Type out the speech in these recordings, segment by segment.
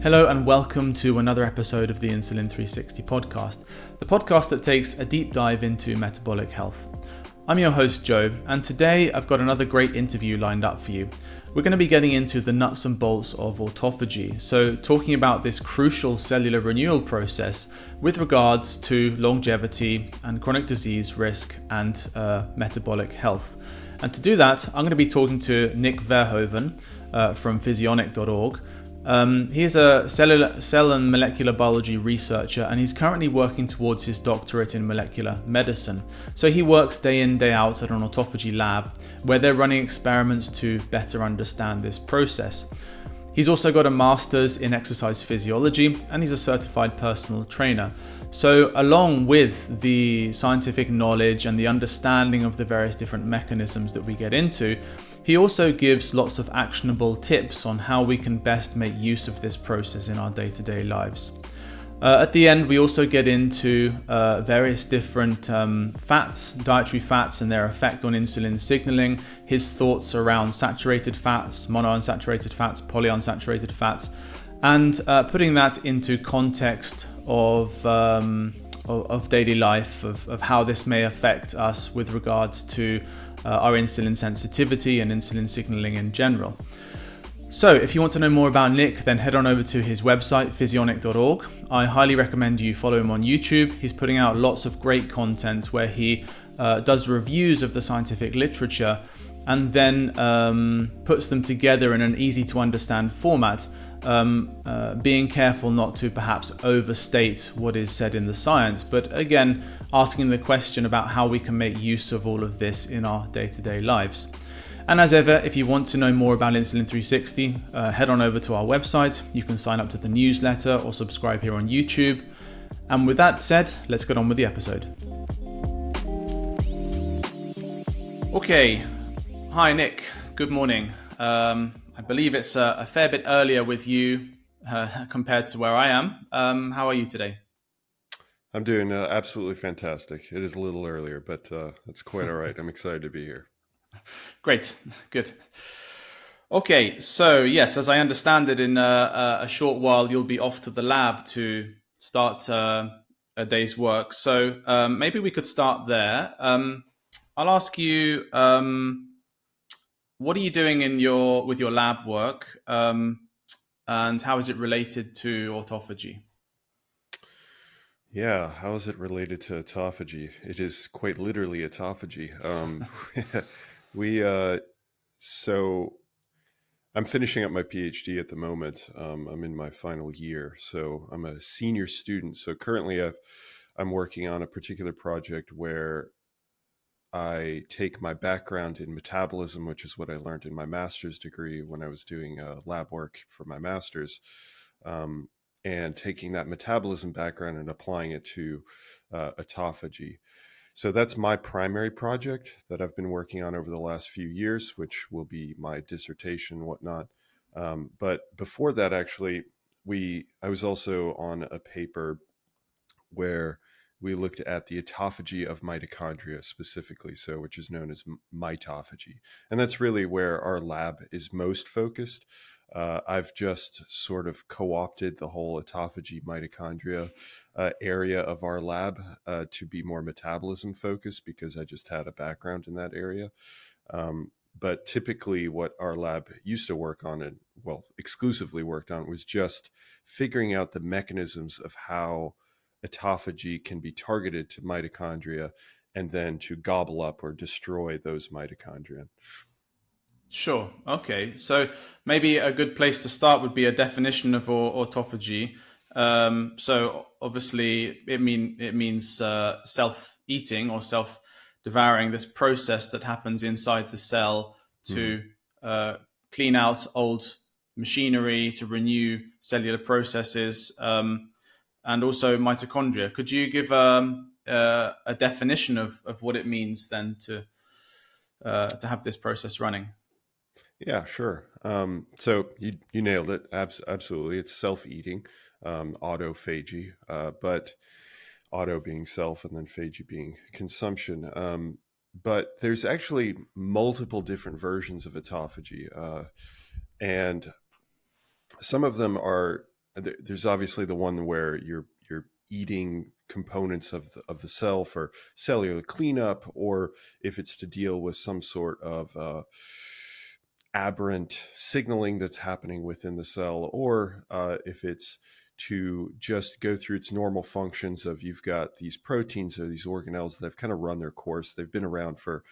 Hello and welcome to another episode of the Insulin 360 podcast, the podcast that takes a deep dive into metabolic health. I'm your host Joe, and today I've got another great interview lined up for you. We're going to be getting into the nuts and bolts of autophagy, so talking about this crucial cellular renewal process with regards to longevity and chronic disease risk and metabolic health. And to do that, I'm going to be talking to Nic Verhoeven from physionic.org. He's a cell and molecular biology researcher, and he's currently working towards his doctorate in molecular medicine. So he works day in, day out at an autophagy lab where they're running experiments to better understand this process. He's also got a master's in exercise physiology, and he's a certified personal trainer. So along with the scientific knowledge and the understanding of the various different mechanisms that we get into, he also gives lots of actionable tips on how we can best make use of this process in our day-to-day lives. At the end, we also get into various different dietary fats and their effect on insulin signaling, his thoughts around saturated fats, monounsaturated fats, polyunsaturated fats, and putting that into context of daily life, of how this may affect us with regards to our insulin sensitivity and insulin signaling in general. So if you want to know more about Nic, then head on over to his website, physionic.org. I highly recommend you follow him on YouTube. He's putting out lots of great content where he does reviews of the scientific literature and then puts them together in an easy to understand format, being careful not to perhaps overstate what is said in the science, but again, asking the question about how we can make use of all of this in our day-to-day lives. And as ever, if you want to know more about Insulin 360, head on over to our website. You can sign up to the newsletter or subscribe here on YouTube. And with that said, let's get on with the episode. Okay. Hi, Nic. Good morning. I believe it's a fair bit earlier with you compared to where I am. How are you today? I'm doing absolutely fantastic. It is a little earlier, but it's quite all right. I'm excited to be here. Great. Good. Okay. So yes, as I understand it, in a short while, you'll be off to the lab to start a day's work. So maybe we could start there. I'll ask you, what are you doing with your lab work, and how is it related to autophagy? Yeah, how is it related to autophagy? It is quite literally autophagy. So I'm finishing up my PhD at the moment. I'm in my final year, so I'm a senior student. So currently I'm working on a particular project where I take my background in metabolism, which is what I learned in my master's degree when I was doing lab work for my master's, and taking that metabolism background and applying it to autophagy. So that's my primary project that I've been working on over the last few years, which will be my dissertation and whatnot. But before that, actually, I was also on a paper where we looked at the autophagy of mitochondria specifically, so which is known as mitophagy. And that's really where our lab is most focused. I've just sort of co-opted the whole autophagy mitochondria area of our lab to be more metabolism focused because I just had a background in that area. But typically what our lab used to work on and, well, exclusively worked on was just figuring out the mechanisms of how autophagy can be targeted to mitochondria and then to gobble up or destroy those mitochondria. Sure. Okay. So maybe a good place to start would be a definition of autophagy. So obviously it means self-eating or self-devouring, this process that happens inside the cell to clean out old machinery, to renew cellular processes, and also mitochondria. Could you give a definition of what it means then to have this process running? Yeah, sure. So you nailed it. Absolutely. It's self-eating, autophagy, but auto being self and then phagy being consumption. But there's actually multiple different versions of autophagy. And some of them are there's obviously the one where you're eating components of the cell for cellular cleanup, or if it's to deal with some sort of aberrant signaling that's happening within the cell, or if it's to just go through its normal functions of you've got these proteins or these organelles that have kind of run their course. They've been around for,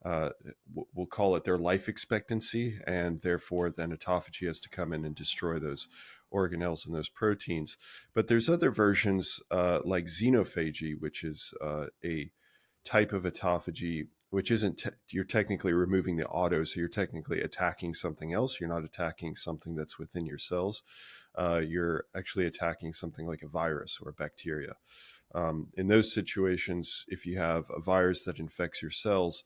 uh, we'll call it their life expectancy, and therefore then autophagy has to come in and destroy those organelles and those proteins. But there's other versions like xenophagy, which is a type of autophagy which isn't you're technically removing the auto, so you're technically attacking something else. You're not attacking something that's within your cells. You're actually attacking something like a virus or a bacteria. In those situations, if you have a virus that infects your cells,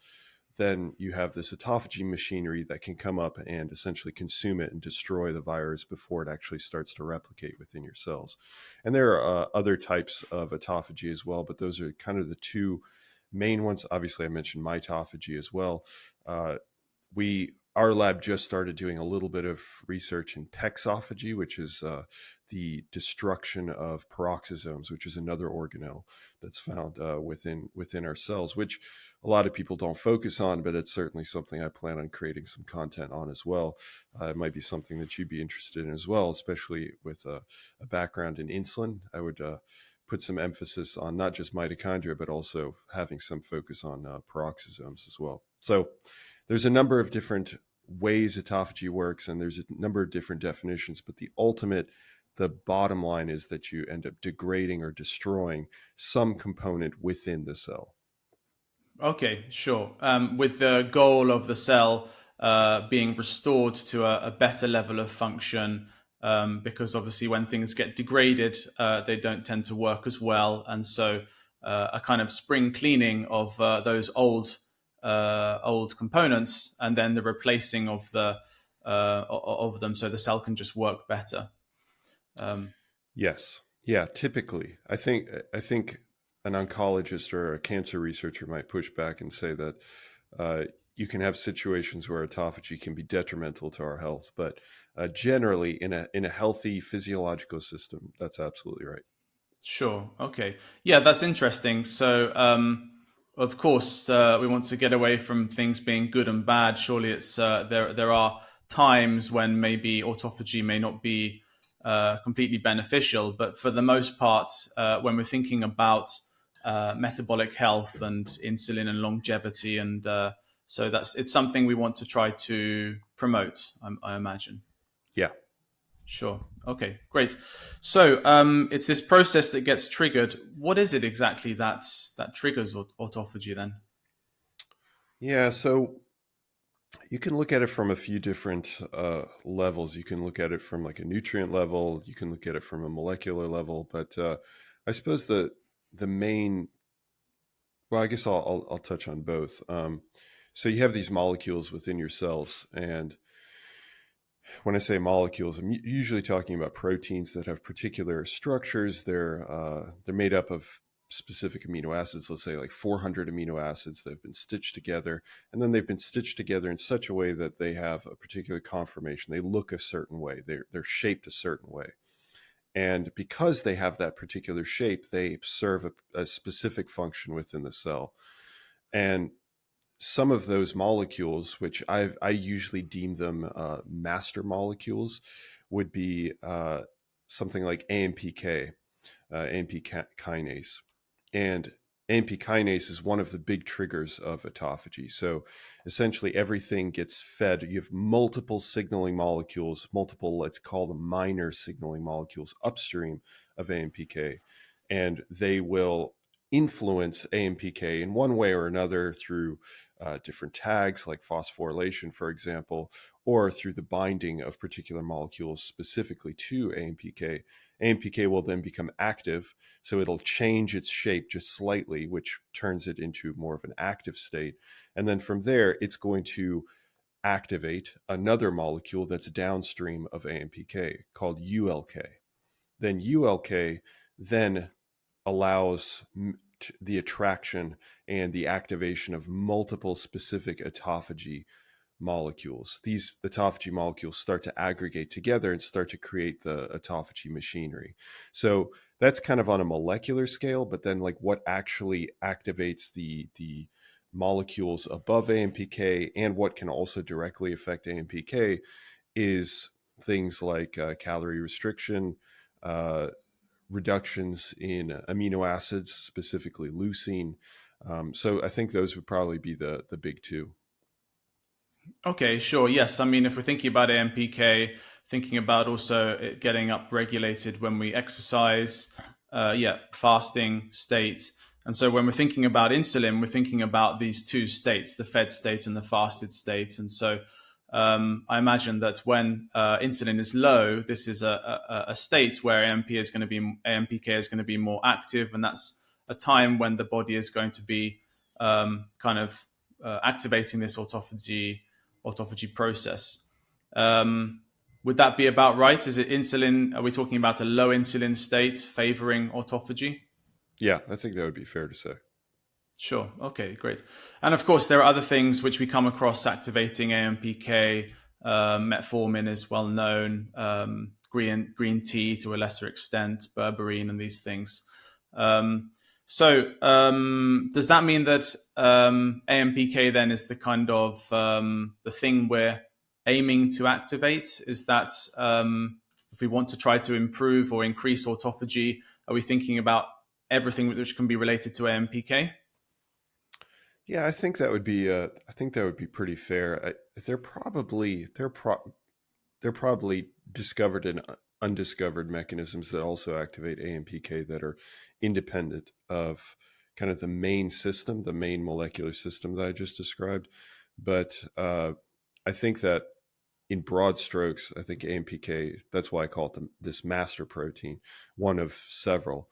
then you have this autophagy machinery that can come up and essentially consume it and destroy the virus before it actually starts to replicate within your cells. And there are other types of autophagy as well, but those are kind of the two main ones. Obviously, I mentioned mitophagy as well. Our lab just started doing a little bit of research in pexophagy, which is the destruction of peroxisomes, which is another organelle that's found within our cells, which a lot of people don't focus on, but it's certainly something I plan on creating some content on as well. It might be something that you'd be interested in as well, especially with a background in insulin. I would put some emphasis on not just mitochondria, but also having some focus on peroxisomes as well. So there's a number of different ways autophagy works, and there's a number of different definitions, but the bottom line is that you end up degrading or destroying some component within the cell. Okay, sure. With the goal of the cell being restored to a better level of function, because obviously when things get degraded, they don't tend to work as well, and so a kind of spring cleaning of those old components, and then the replacing of them, so the cell can just work better. Yes, yeah. Typically, I think an oncologist or a cancer researcher might push back and say that you can have situations where autophagy can be detrimental to our health, but generally, in a healthy physiological system, that's absolutely right. Sure. Okay. Yeah, that's interesting. So, of course, we want to get away from things being good and bad. Surely, it's there are times when maybe autophagy may not be completely beneficial, but for the most part, when we're thinking about metabolic health and insulin and longevity, and so it's something we want to try to promote, I imagine. Yeah. Sure. Okay, great. So it's this process that gets triggered. What is it exactly that triggers autophagy then? Yeah. So you can look at it from a few different levels. You can look at it from like a nutrient level. You can look at it from a molecular level. But I suppose the main, well, I guess I'll touch on both. So you have these molecules within your cells, and when I say molecules, I'm usually talking about proteins that have particular structures. They're made up of specific amino acids, let's say like 400 amino acids that have been stitched together, and then they've been stitched together in such a way that they have a particular conformation. They look a certain way. They're shaped a certain way. And because they have that particular shape, they serve a specific function within the cell. And some of those molecules, which I usually deem them master molecules, would be something like AMPK, AMP kinase. And AMP kinase is one of the big triggers of autophagy. So essentially everything gets fed. You have multiple signaling molecules, multiple, let's call them minor signaling molecules upstream of AMPK, and they will influence AMPK in one way or another through different tags like phosphorylation, for example, or through the binding of particular molecules specifically to AMPK. AMPK will then become active, so it'll change its shape just slightly, which turns it into more of an active state. And then from there, it's going to activate another molecule that's downstream of AMPK called ULK. Then ULK then allows the attraction and the activation of multiple specific autophagy molecules. These autophagy molecules start to aggregate together and start to create the autophagy machinery. So that's kind of on a molecular scale, but then like what actually activates the molecules above AMPK and what can also directly affect AMPK is things like calorie restriction, reductions in amino acids, specifically leucine. So I think those would probably be the big two. Okay, sure. Yes. I mean, if we're thinking about AMPK, thinking about also it getting up regulated when we exercise, fasting state. And so when we're thinking about insulin, we're thinking about these two states, the fed state and the fasted state. And so I imagine that when insulin is low, this is a state where AMPK is going to be more active. And that's a time when the body is going to be activating this autophagy process. Would that be about right? Is it insulin? Are we talking about a low insulin state favoring autophagy? Yeah, I think that would be fair to say. Sure. Okay, great. And of course, there are other things which we come across activating AMPK. Metformin is well known, green tea to a lesser extent, berberine, and these things. So does that mean that AMPK then is the kind of the thing we're aiming to activate? Is that if we want to try to improve or increase autophagy, are we thinking about everything which can be related to AMPK? Yeah, I think that would be. I think that would be pretty fair. They're probably discovered and undiscovered mechanisms that also activate AMPK that are independent of kind of the main system, the main molecular system that I just described. But I think that in broad strokes, I think AMPK, that's why I call it this master protein, one of several,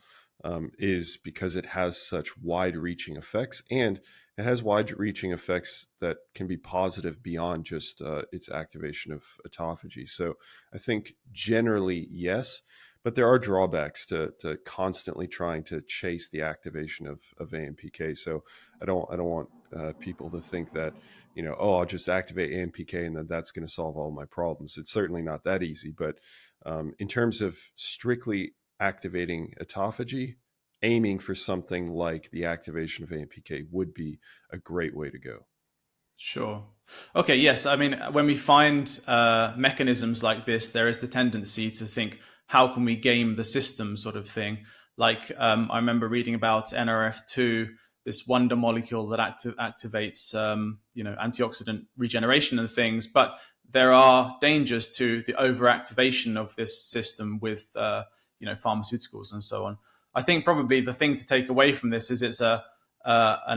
is because it has such wide-reaching effects, and it has wide-reaching effects that can be positive beyond just its activation of autophagy. So I think generally, yes, but there are drawbacks to constantly trying to chase the activation of AMPK. So I don't want people to think that, I'll just activate AMPK and then that's going to solve all my problems. It's certainly not that easy. But in terms of strictly activating autophagy, aiming for something like the activation of AMPK would be a great way to go. Sure. Okay. Yes. I mean, when we find mechanisms like this, there is the tendency to think, how can we game the system, sort of thing. Like I remember reading about NRF2, this wonder molecule that activates, antioxidant regeneration and things. But there are dangers to the overactivation of this system with, pharmaceuticals and so on. I think probably the thing to take away from this is it's a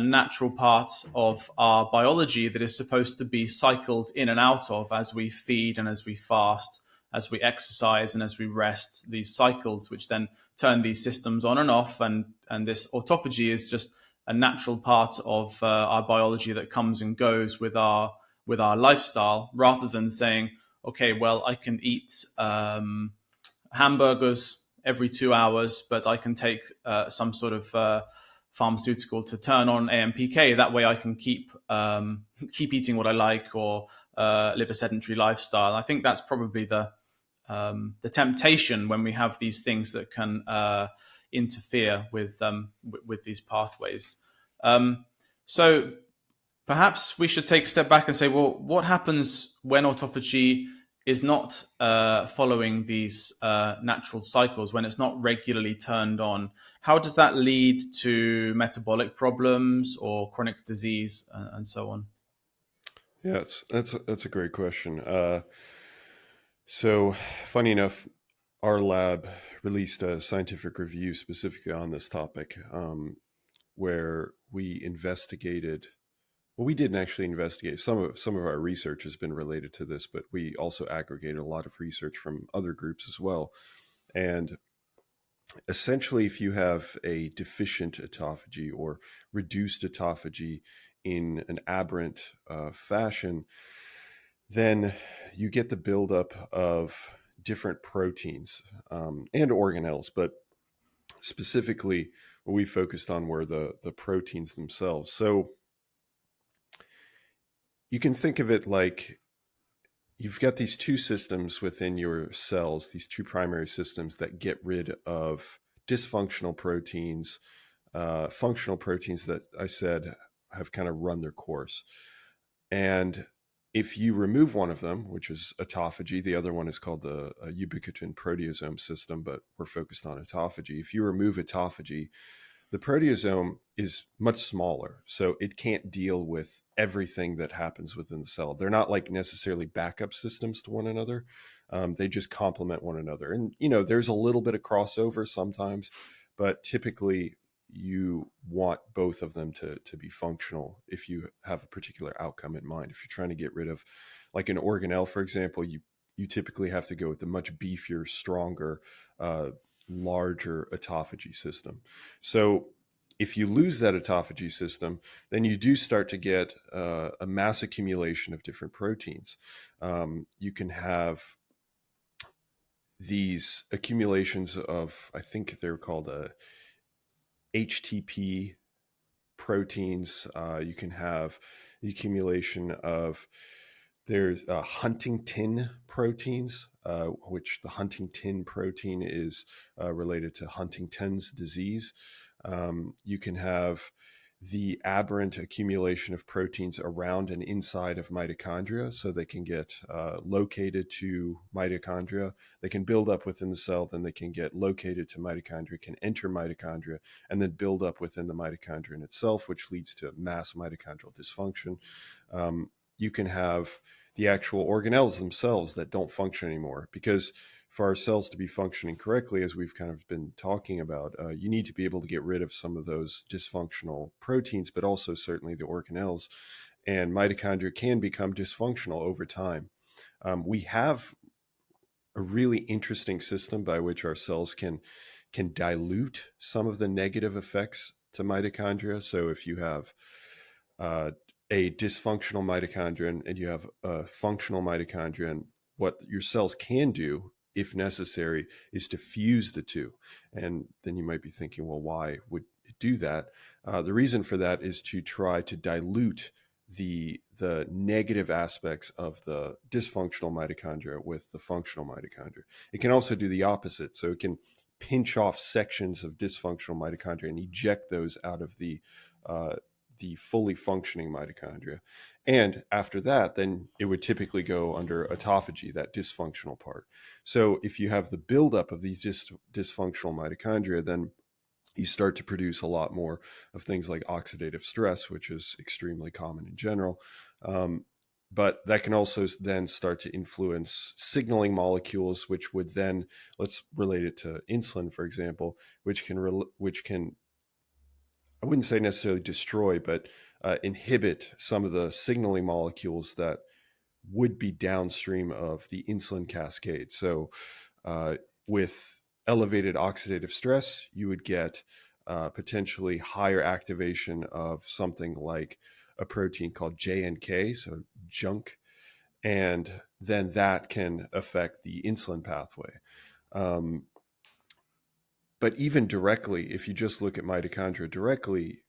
natural part of our biology that is supposed to be cycled in and out of as we feed and as we fast, as we exercise and as we rest, these cycles which then turn these systems on and off. And this autophagy is just a natural part of our biology that comes and goes with our lifestyle, rather than saying, okay, well, I can eat hamburgers every 2 hours, but I can take some sort of pharmaceutical to turn on AMPK. That way I can keep eating what I like, or live a sedentary lifestyle. I think that's probably the temptation when we have these things that can interfere with these pathways. So perhaps we should take a step back and say, well, what happens when autophagy is not following these natural cycles, when it's not regularly turned on? How does that lead to metabolic problems or chronic disease and so on? Yeah, that's a great question. So funny enough, our lab released a scientific review specifically on this topic, where we investigated. Well, we didn't actually investigate. Some of our research has been related to this, but we also aggregated a lot of research from other groups as well. And essentially, if you have a deficient autophagy or reduced autophagy in an aberrant fashion, then you get the buildup of different proteins and organelles, but specifically what we focused on were the proteins themselves. So you can think of it like you've got these two systems within your cells, these two primary systems that get rid of dysfunctional proteins, functional proteins that I said have kind of run their course. And if you remove one of them, which is autophagy, the other one is called the ubiquitin proteasome system, but we're focused on autophagy. If you remove autophagy, the proteasome is much smaller, so it can't deal with everything that happens within the cell. They're not like necessarily backup systems to one another. They just complement one another. And, there's a little bit of crossover sometimes, but typically you want both of them to be functional if you have a particular outcome in mind. If you're trying to get rid of like an organelle, for example, you typically have to go with the much beefier, stronger, larger autophagy system. So if you lose that autophagy system, then you do start to get a mass accumulation of different proteins. You can have these accumulations of, I think they're called HTP proteins. You can have the accumulation of, there's Huntingtin proteins, which the Huntingtin protein is related to Huntington's disease. You can have the aberrant accumulation of proteins around and inside of mitochondria, so they can get located to mitochondria. They can build up within the cell, then they can get located to mitochondria, can enter mitochondria, and then build up within the mitochondrion itself, which leads to mass mitochondrial dysfunction. You can have the actual organelles themselves that don't function anymore, because for our cells to be functioning correctly, as we've kind of been talking about, you need to be able to get rid of some of those dysfunctional proteins, but also certainly the organelles. And mitochondria can become dysfunctional over time. We have a really interesting system by which our cells can dilute some of the negative effects to mitochondria. So if you have a dysfunctional mitochondrion and you have a functional mitochondrion, what your cells can do, if necessary, is to fuse the two. And then you might be thinking, well, why would it do that? The reason for that is to try to dilute the negative aspects of the dysfunctional mitochondria with the functional mitochondria. It can also do the opposite. So it can pinch off sections of dysfunctional mitochondria and eject those out of the fully functioning mitochondria. And after that, then it would typically go under autophagy, that dysfunctional part. So if you have the buildup of these dysfunctional mitochondria, then you start to produce a lot more of things like oxidative stress, which is extremely common in general. But that can also then start to influence signaling molecules, which would then, let's relate it to insulin, for example, which can I wouldn't say necessarily destroy, but inhibit some of the signaling molecules that would be downstream of the insulin cascade. So with elevated oxidative stress, you would get potentially higher activation of something like a protein called JNK, so junk, and then that can affect the insulin pathway. But even directly, if you just look at mitochondria directly,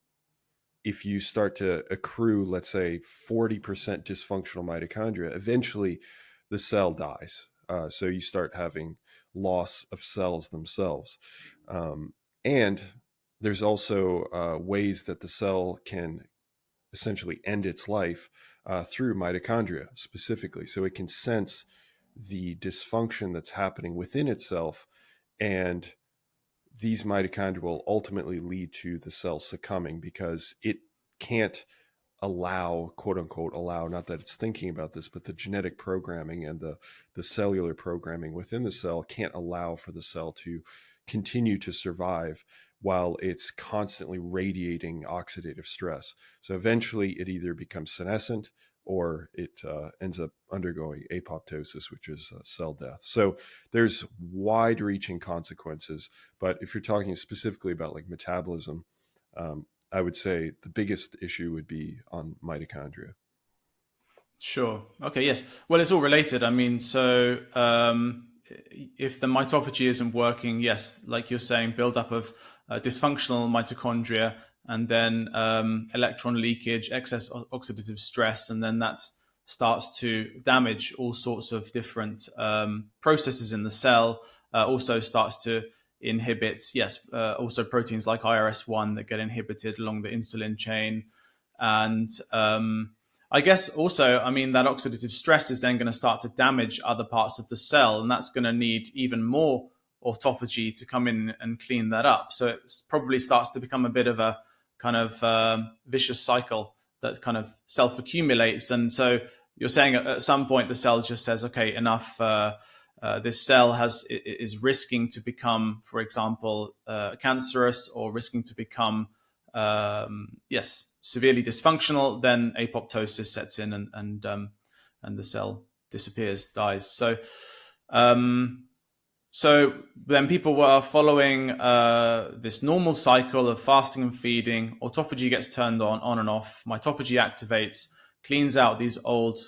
if you start to accrue, let's say, 40% dysfunctional mitochondria, eventually the cell dies. So you start having loss of cells themselves. And there's also ways that the cell can essentially end its life through mitochondria specifically. So it can sense the dysfunction that's happening within itself, and these mitochondria will ultimately lead to the cell succumbing because it can't allow, quote unquote, allow, not that it's thinking about this, but the genetic programming and the cellular programming within the cell can't allow for the cell to continue to survive while it's constantly radiating oxidative stress. So eventually it either becomes senescent or it ends up undergoing apoptosis, which is cell death. So there's wide-reaching consequences. But if you're talking specifically about like metabolism, I would say the biggest issue would be on mitochondria. Sure. Okay. Yes. Well, it's all related. I mean, so if the mitophagy isn't working, yes, like you're saying, buildup of dysfunctional mitochondria and then electron leakage, excess oxidative stress, and then that starts to damage all sorts of different processes in the cell. Also starts to inhibit, also proteins like IRS1 that get inhibited along the insulin chain. And I guess also, that oxidative stress is then going to start to damage other parts of the cell, and that's going to need even more autophagy to come in and clean that up. So it probably starts to become a bit of a kind of vicious cycle that kind of self-accumulates. And so you're saying at some point the cell just says, okay, enough. This cell is risking to become, for example, cancerous, or risking to become, severely dysfunctional. Then apoptosis sets in, and the cell disappears, dies. So then people were following this normal cycle of fasting and feeding. Autophagy gets turned on and off. Mitophagy activates, cleans out these old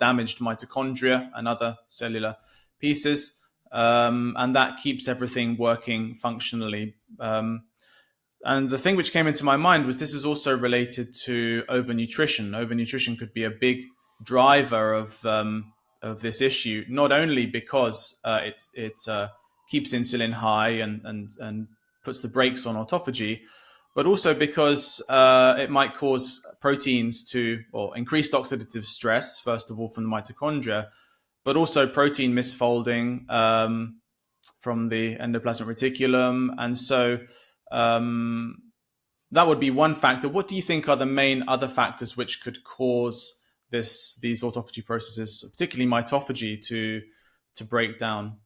damaged mitochondria and other cellular pieces, and that keeps everything working functionally. And the thing which came into my mind was this is also related to overnutrition. Overnutrition could be a big driver of this issue, not only because it keeps insulin high and puts the brakes on autophagy, but also because it might cause proteins or increased oxidative stress, first of all from the mitochondria, but also protein misfolding from the endoplasmic reticulum. And so that would be one factor. What do you think are the main other factors which could cause these autophagy processes, particularly mitophagy, to break down?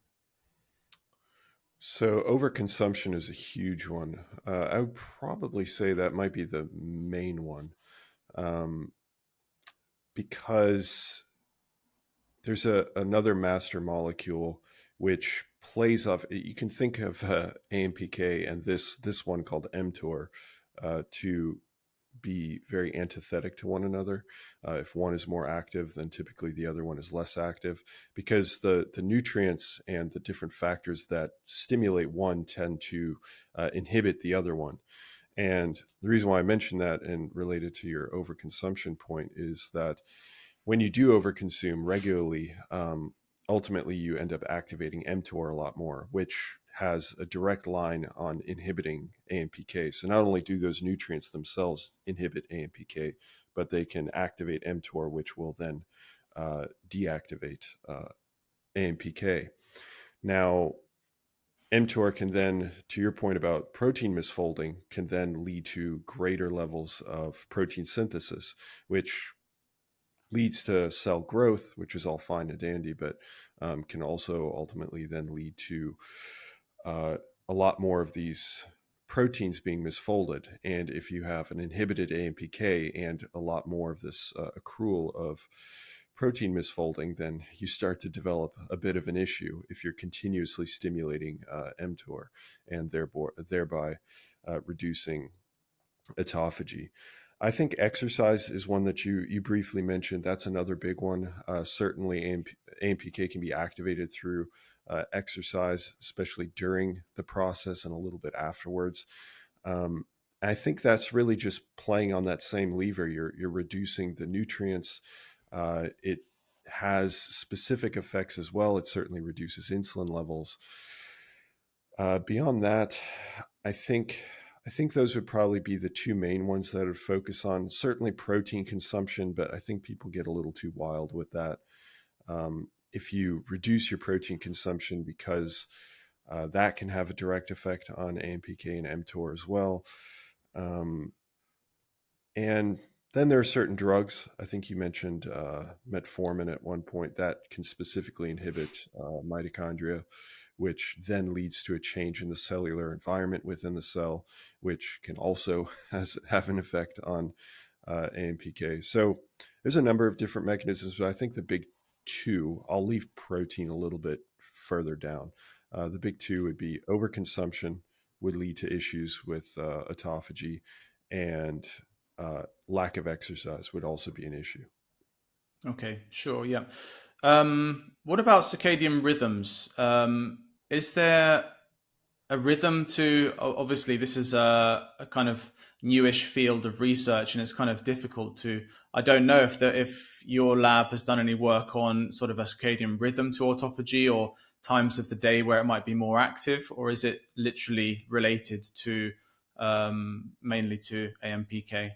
So overconsumption is a huge one. I would probably say that might be the main one, because there's another master molecule which plays off. You can think of AMPK and this one called mTOR to be very antithetic to one another. If one is more active, then typically the other one is less active, because the nutrients and the different factors that stimulate one tend to inhibit the other one. And the reason why I mentioned that, and related to your overconsumption point, is that when you do overconsume regularly, ultimately you end up activating mTOR a lot more, which has a direct line on inhibiting AMPK. So not only do those nutrients themselves inhibit AMPK, but they can activate mTOR, which will then deactivate AMPK. Now, mTOR can then, to your point about protein misfolding, can then lead to greater levels of protein synthesis, which leads to cell growth, which is all fine and dandy, but can also ultimately then lead to a lot more of these proteins being misfolded. And if you have an inhibited AMPK and a lot more of this accrual of protein misfolding, then you start to develop a bit of an issue if you're continuously stimulating mTOR and thereby reducing autophagy. I think exercise is one that you briefly mentioned. That's another big one. Certainly AMPK can be activated through exercise, especially during the process and a little bit afterwards. I think that's really just playing on that same lever. You're reducing the nutrients. It has specific effects as well. It certainly reduces insulin levels. Beyond that, I think those would probably be the two main ones that I would focus on. Certainly protein consumption, but I think people get a little too wild with that. If you reduce your protein consumption, because that can have a direct effect on AMPK and mTOR as well. And then there are certain drugs. I think you mentioned metformin at one point that can specifically inhibit mitochondria, which then leads to a change in the cellular environment within the cell, which can also have an effect on AMPK. So there's a number of different mechanisms, but I think the big two, I'll leave protein a little bit further down. The big two would be overconsumption would lead to issues with autophagy, and lack of exercise would also be an issue. Okay, sure, yeah. What about circadian rhythms? Is there a rhythm to, obviously this is a kind of newish field of research, and it's kind of difficult to, I don't know if your lab has done any work on sort of a circadian rhythm to autophagy or times of the day where it might be more active, or is it literally related to mainly to AMPK?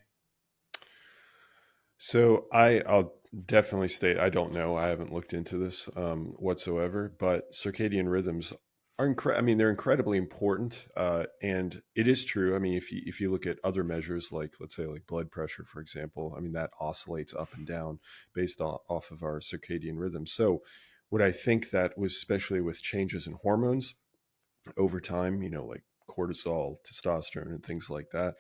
So I'll definitely state I don't know. I haven't looked into this whatsoever. But circadian rhythms are I mean, they're incredibly important, and it is true. I mean, if you look at other measures, like let's say like blood pressure, for example, I mean that oscillates up and down based off of our circadian rhythm. So, what I think that was especially with changes in hormones over time, like cortisol, testosterone, and things like that.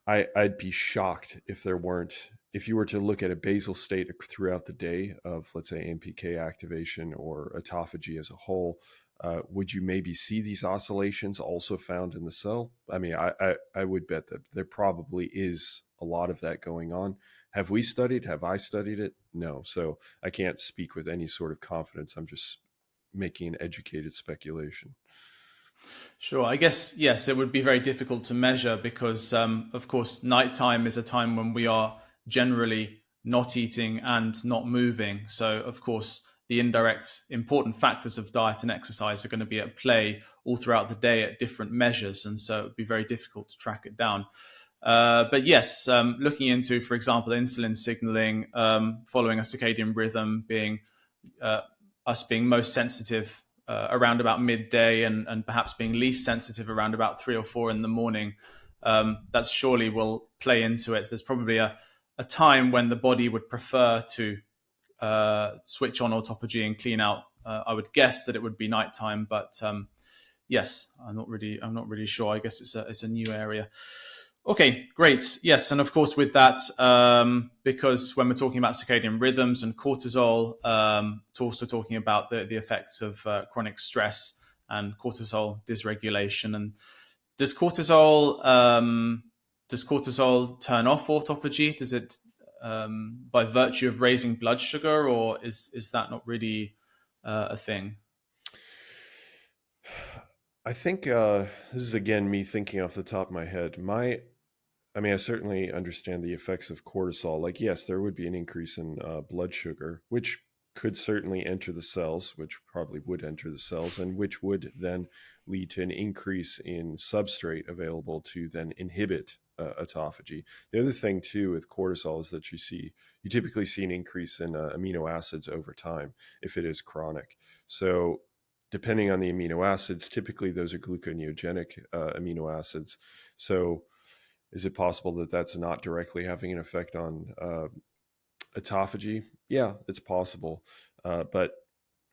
I'd be shocked if there weren't, if you were to look at a basal state throughout the day of, let's say, AMPK activation or autophagy as a whole, would you maybe see these oscillations also found in the cell? I mean, I would bet that there probably is a lot of that going on. Have I studied it? No. So I can't speak with any sort of confidence. I'm just making an educated speculation. Sure. I guess, yes, it would be very difficult to measure because, of course, nighttime is a time when we are generally not eating and not moving. So, of course, the indirect important factors of diet and exercise are going to be at play all throughout the day at different measures. And so it would be very difficult to track it down. But yes, looking into, for example, insulin signaling, following a circadian rhythm being us being most sensitive around about midday and perhaps being least sensitive around about 3 or 4 in the morning, that surely will play into it. There's probably a time when the body would prefer to switch on autophagy and clean out. I would guess that it would be nighttime, but yes, I'm not really sure. I guess it's a new area. Okay, great. Yes, and of course with that, because when we're talking about circadian rhythms and cortisol, it's also talking about the effects of chronic stress and cortisol dysregulation. And does cortisol turn off autophagy? Does it by virtue of raising blood sugar, or is that not really a thing? I think this is again me thinking off the top of my head. I certainly understand the effects of cortisol. Like, yes, there would be an increase in blood sugar, which could certainly enter the cells, which probably would enter the cells, and which would then lead to an increase in substrate available to then inhibit autophagy. The other thing too with cortisol is that you typically see an increase in amino acids over time if it is chronic. So depending on the amino acids, typically those are gluconeogenic amino acids. So is it possible that that's not directly having an effect on autophagy? Yeah, it's possible. But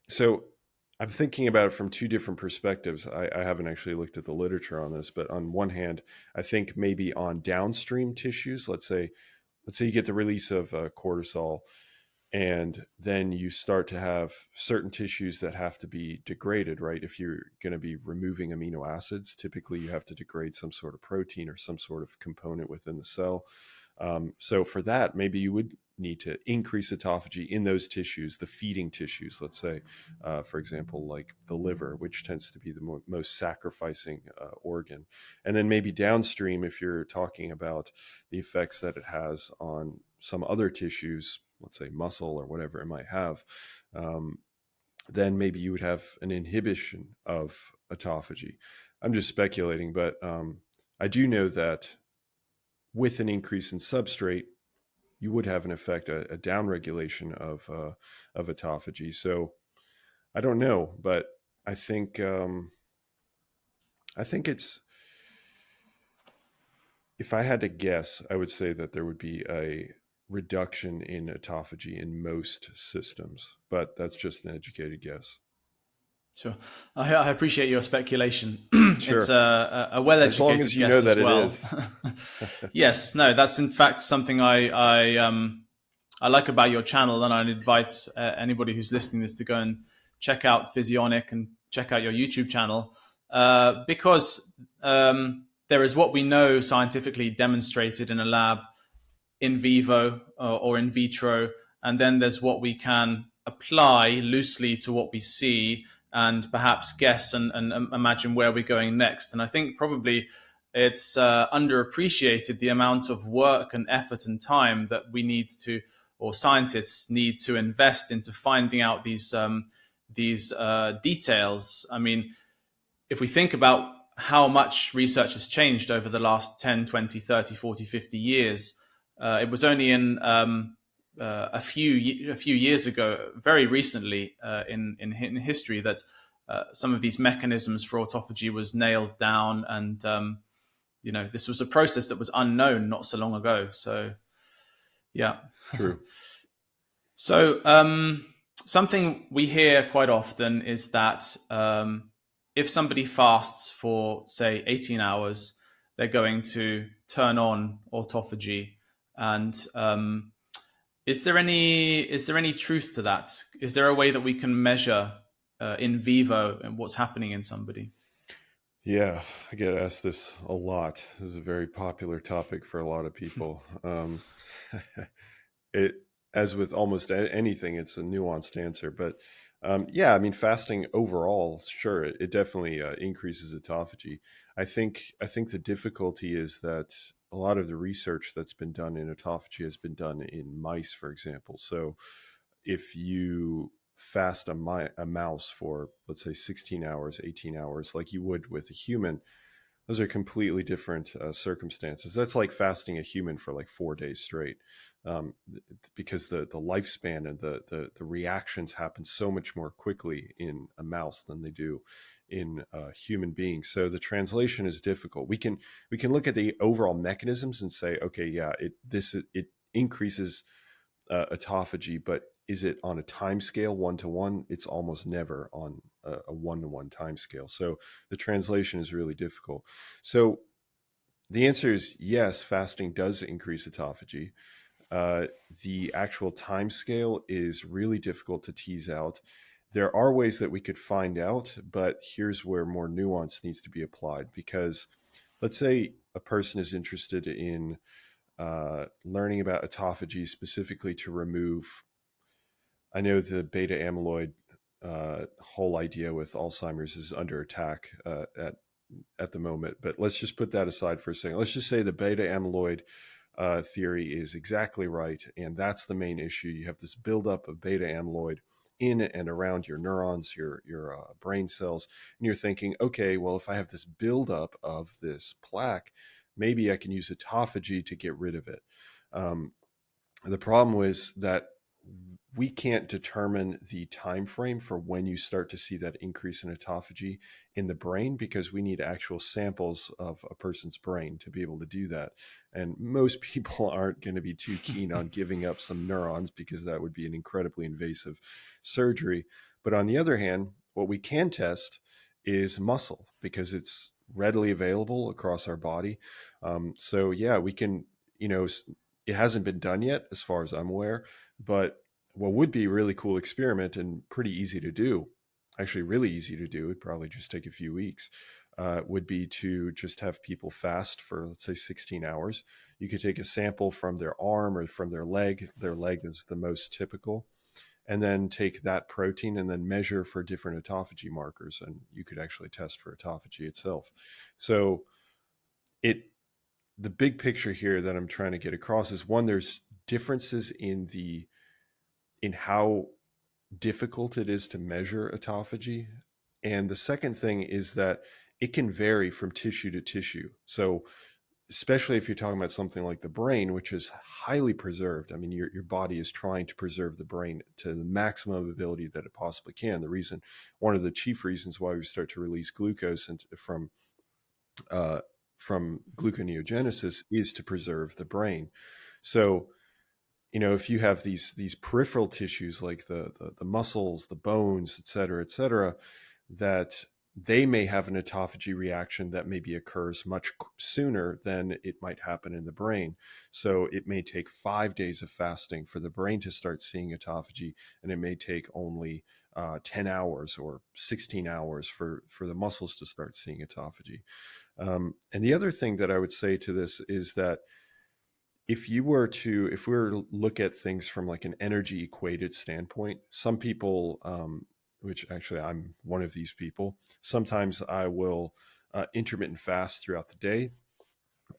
so I'm thinking about it from two different perspectives. I haven't actually looked at the literature on this, but on one hand, I think maybe on downstream tissues, let's say you get the release of cortisol, and then you start to have certain tissues that have to be degraded, right? If you're going to be removing amino acids, typically you have to degrade some sort of protein or some sort of component within the cell. So for that, maybe you would need to increase autophagy in those tissues, the feeding tissues, let's say, for example, like the liver, which tends to be the most sacrificing organ. And then maybe downstream, if you're talking about the effects that it has on some other tissues, let's say muscle or whatever it might have, then maybe you would have an inhibition of autophagy. I'm just speculating, but I do know that with an increase in substrate, you would have an effect, a downregulation of autophagy. So I don't know, but I think it's, if I had to guess, I would say that there would be a reduction in autophagy in most systems, but that's just an educated guess. Sure. I appreciate your speculation. Sure. It's a well-educated As long as you guess know that as well. it is. Yes, no, that's in fact something I like about your channel, and I'd invite anybody who's listening to this to go and check out Physionic and check out your YouTube channel, because there is what we know scientifically demonstrated in a lab in vivo or in vitro, and then there's what we can apply loosely to what we see and perhaps guess and imagine where we're going next. And I think probably it's underappreciated the amount of work and effort and time that we need to, or scientists need to invest into finding out these details. I mean, if we think about how much research has changed over the last 10, 20, 30, 40, 50 years, it was only in a few years ago, very recently in history, that some of these mechanisms for autophagy was nailed down. And, this was a process that was unknown not so long ago. So, yeah. True. So something we hear quite often is that if somebody fasts for, say, 18 hours, they're going to turn on autophagy. And is there any truth to that? Is there a way that we can measure in vivo and what's happening in somebody? Yeah, I get asked this a lot. This is a very popular topic for a lot of people. It, as with almost anything, it's a nuanced answer. But yeah, I mean, fasting overall, sure, it definitely increases autophagy. I think the difficulty is that a lot of the research that's been done in autophagy has been done in mice, for example. So if you fast a mouse for, let's say, 16 hours, 18 hours, like you would with a human, those are completely different circumstances. That's like fasting a human for like 4 days straight, because the lifespan and the reactions happen so much more quickly in a mouse than they do in human beings. So the translation is difficult. We can look at the overall mechanisms and say, okay, yeah, it increases autophagy, but is it on a time scale 1-to-1? It's almost never on a 1-to-1 time scale. So the translation is really difficult. So the answer is yes, fasting does increase autophagy. The actual time scale is really difficult to tease out. There are ways that we could find out, but here's where more nuance needs to be applied, because let's say a person is interested in learning about autophagy specifically to remove, I know the beta amyloid whole idea with Alzheimer's is under attack at the moment, but let's just put that aside for a second. Let's just say the beta amyloid theory is exactly right, and that's the main issue. You have this buildup of beta amyloid in and around your neurons, your brain cells, and you're thinking, okay, well, if I have this buildup of this plaque, maybe I can use autophagy to get rid of it. The problem is that we can't determine the time frame for when you start to see that increase in autophagy in the brain, because we need actual samples of a person's brain to be able to do that. And most people aren't going to be too keen on giving up some neurons, because that would be an incredibly invasive surgery. But on the other hand, what we can test is muscle, because it's readily available across our body. So yeah, we can, it hasn't been done yet as far as I'm aware, but what would be a really cool experiment and pretty easy to do, actually really easy to do, it'd probably just take a few weeks, would be to just have people fast for, let's say, 16 hours. You could take a sample from their arm or from their leg. Their leg is the most typical. And then take that protein and then measure for different autophagy markers. And you could actually test for autophagy itself. So the big picture here that I'm trying to get across is, one, there's differences in how difficult it is to measure autophagy. And the second thing is that it can vary from tissue to tissue. So especially if you're talking about something like the brain, which is highly preserved. I mean, your body is trying to preserve the brain to the maximum ability that it possibly can. One of the chief reasons why we start to release glucose from gluconeogenesis is to preserve the brain. So, if you have these peripheral tissues like the muscles, the bones, et cetera, that they may have an autophagy reaction that maybe occurs much sooner than it might happen in the brain. So it may take 5 days of fasting for the brain to start seeing autophagy, and it may take only 10 hours or 16 hours for the muscles to start seeing autophagy. And the other thing that I would say to this is that if we were to look at things from like an energy equated standpoint, some people which actually I'm one of these people. Sometimes I will intermittent fast throughout the day,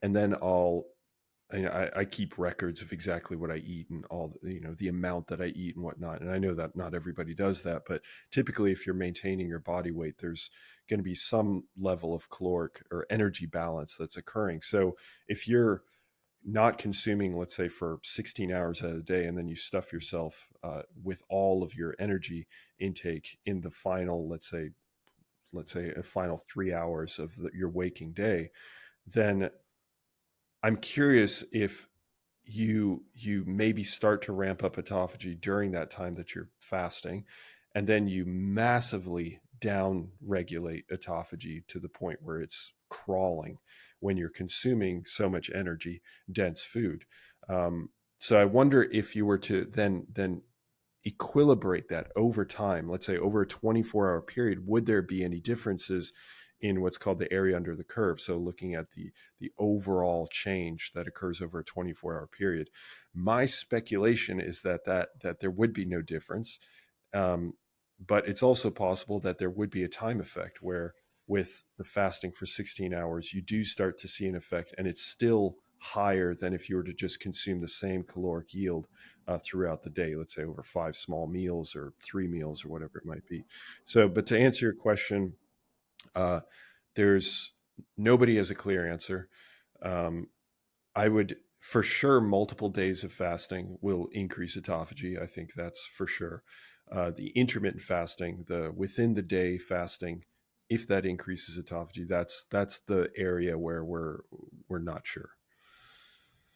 and then I keep records of exactly what I eat and all the amount that I eat and whatnot. And I know that not everybody does that, but typically if you're maintaining your body weight, there's going to be some level of caloric or energy balance that's occurring. So if you're not consuming, let's say, for 16 hours out of the day, and then you stuff yourself with all of your energy intake in the final, let's say a final 3 hours of your waking day, then I'm curious if you maybe start to ramp up autophagy during that time that you're fasting, and then you massively down regulate autophagy to the point where it's crawling when you're consuming so much energy dense food. So I wonder if you were to then equilibrate that over time, let's say over a 24-hour period, would there be any differences in what's called the area under the curve? So looking at the overall change that occurs over a 24-hour period. My speculation is that there would be no difference, but it's also possible that there would be a time effect where, with the fasting for 16 hours, you do start to see an effect, and it's still higher than if you were to just consume the same caloric yield throughout the day, let's say over 5 small meals or 3 meals or whatever it might be. So, but to answer your question, uh, there's nobody has a clear answer. Um, I would for sure multiple days of fasting will increase autophagy. I think that's for sure. The intermittent fasting, the within the day fasting, if that increases autophagy, that's the area where we're not sure.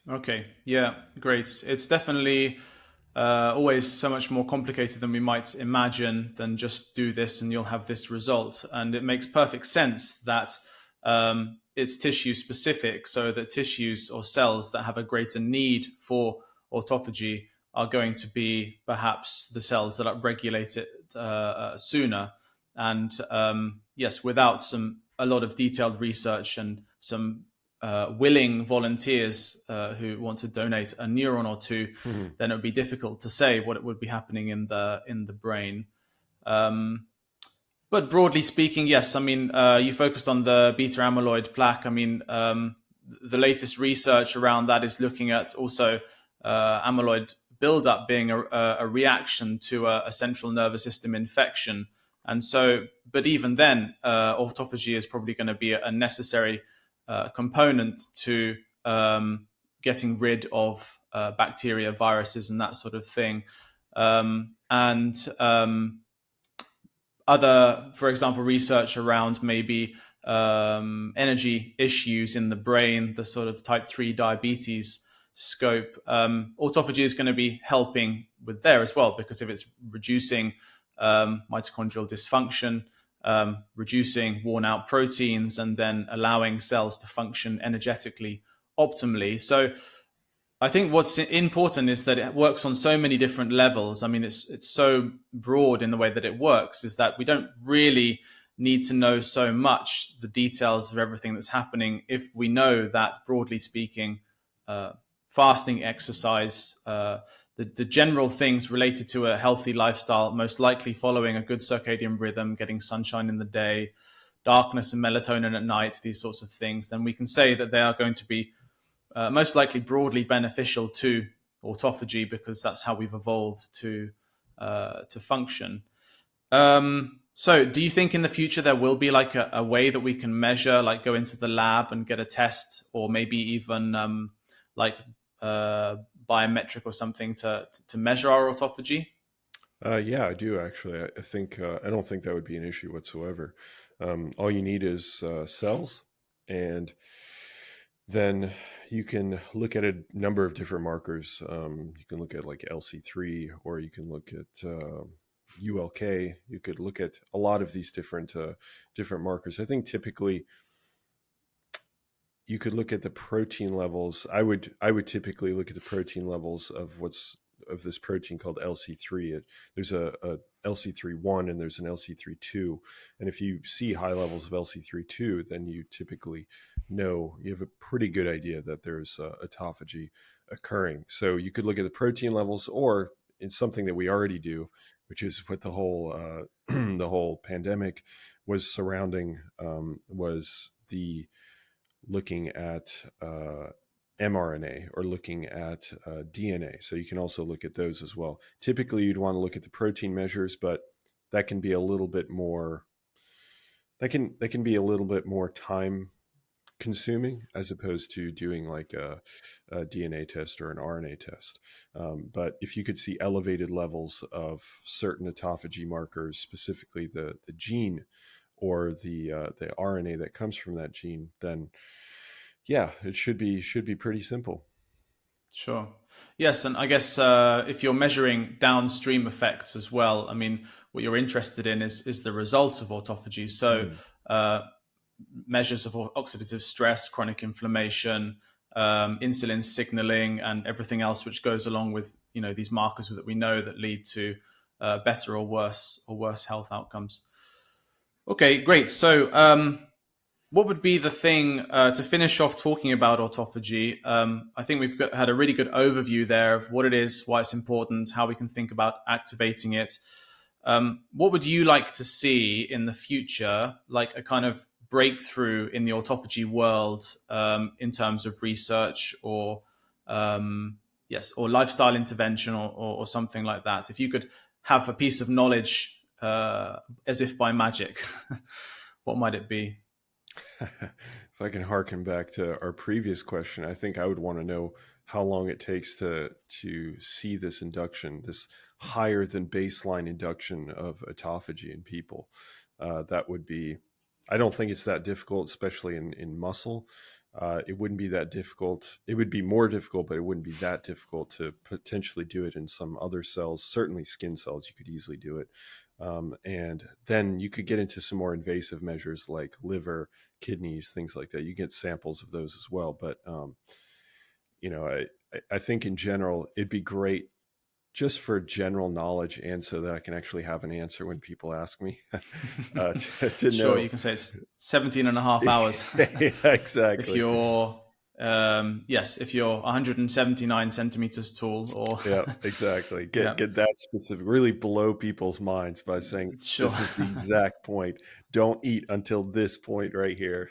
Okay, yeah, great. It's definitely always so much more complicated than we might imagine than just do this and you'll have this result. And it makes perfect sense that it's tissue specific, so that tissues or cells that have a greater need for autophagy are going to be perhaps the cells that upregulate it sooner. And yes, without a lot of detailed research and some willing volunteers who want to donate a neuron or two, Mhm. then it would be difficult to say what it would be happening in the brain. But broadly speaking, yes. I mean, you focused on the beta amyloid plaque. I mean, the latest research around that is looking at also amyloid buildup being a reaction to a central nervous system infection. And so, but even then, autophagy is probably going to be a necessary component to getting rid of bacteria, viruses, and that sort of thing. And other, for example, research around maybe energy issues in the brain, the sort of type 3 diabetes scope. Autophagy is going to be helping with there as well, because if it's reducing mitochondrial dysfunction, reducing worn out proteins, and then allowing cells to function energetically optimally. So I think what's important is that it works on so many different levels. I mean, it's so broad in the way that it works, is that we don't really need to know so much the details of everything that's happening if we know that, broadly speaking, fasting, exercise, the general things related to a healthy lifestyle, most likely following a good circadian rhythm, getting sunshine in the day, darkness and melatonin at night, these sorts of things, then we can say that they are going to be most likely broadly beneficial to autophagy, because that's how we've evolved to function. So do you think in the future there will be like a way that we can measure, like go into the lab and get a test, or maybe even like biometric or something to measure our autophagy? Yeah, I do actually. I think I don't think that would be an issue whatsoever. All you need is cells, and then you can look at a number of different markers. You can look at like LC3, or you can look at ULK. You could look at a lot of these different markers. I think typically you could look at the protein levels. I would typically look at the protein levels of this protein called LC3. There's a LC3-1 and there's an LC3-2. And if you see high levels of LC3-2, then you typically know, you have a pretty good idea that there's autophagy occurring. So you could look at the protein levels, or it's something that we already do, which is what the whole the whole pandemic was surrounding, was the looking at mRNA or looking at DNA. So you can also look at those as well. Typically, you'd want to look at the protein measures, but that can be a little bit more. That can be a little bit more time consuming as opposed to doing like a DNA test or an RNA test. But if you could see elevated levels of certain autophagy markers, specifically the gene or the RNA that comes from that gene, then yeah, it should be pretty simple. Sure. Yes, and I guess if you're measuring downstream effects as well, I mean, what you're interested in is the result of autophagy. So Mm. measures of oxidative stress, chronic inflammation, insulin signaling, and everything else which goes along with these markers that we know that lead to better or worse health outcomes. Okay, great. So what would be the thing to finish off talking about autophagy? I think we've had a really good overview there of what it is, why it's important, how we can think about activating it. What would you like to see in the future, like a kind of breakthrough in the autophagy world in terms of research or or lifestyle intervention or something like that? If you could have a piece of knowledge as if by magic, what might it be? If I can harken back to our previous question, I think I would want to know how long it takes to see this induction, this higher than baseline induction of autophagy in people. That would be, I don't think it's that difficult, especially in muscle. It wouldn't be that difficult. It would be more difficult, but it wouldn't be that difficult to potentially do it in some other cells. Certainly skin cells, you could easily do it. And then you could get into some more invasive measures like liver, kidneys, things like that. You get samples of those as well. But, I think in general, it'd be great just for general knowledge and so that I can actually have an answer when people ask me to Sure, know. you can say it's 17 and a half hours. Yeah, If exactly. you're, if you're 179 centimeters tall or, Yeah, exactly. yeah, Get that specific, really blow people's minds by saying, sure, this is the exact point. Don't eat until this point right here.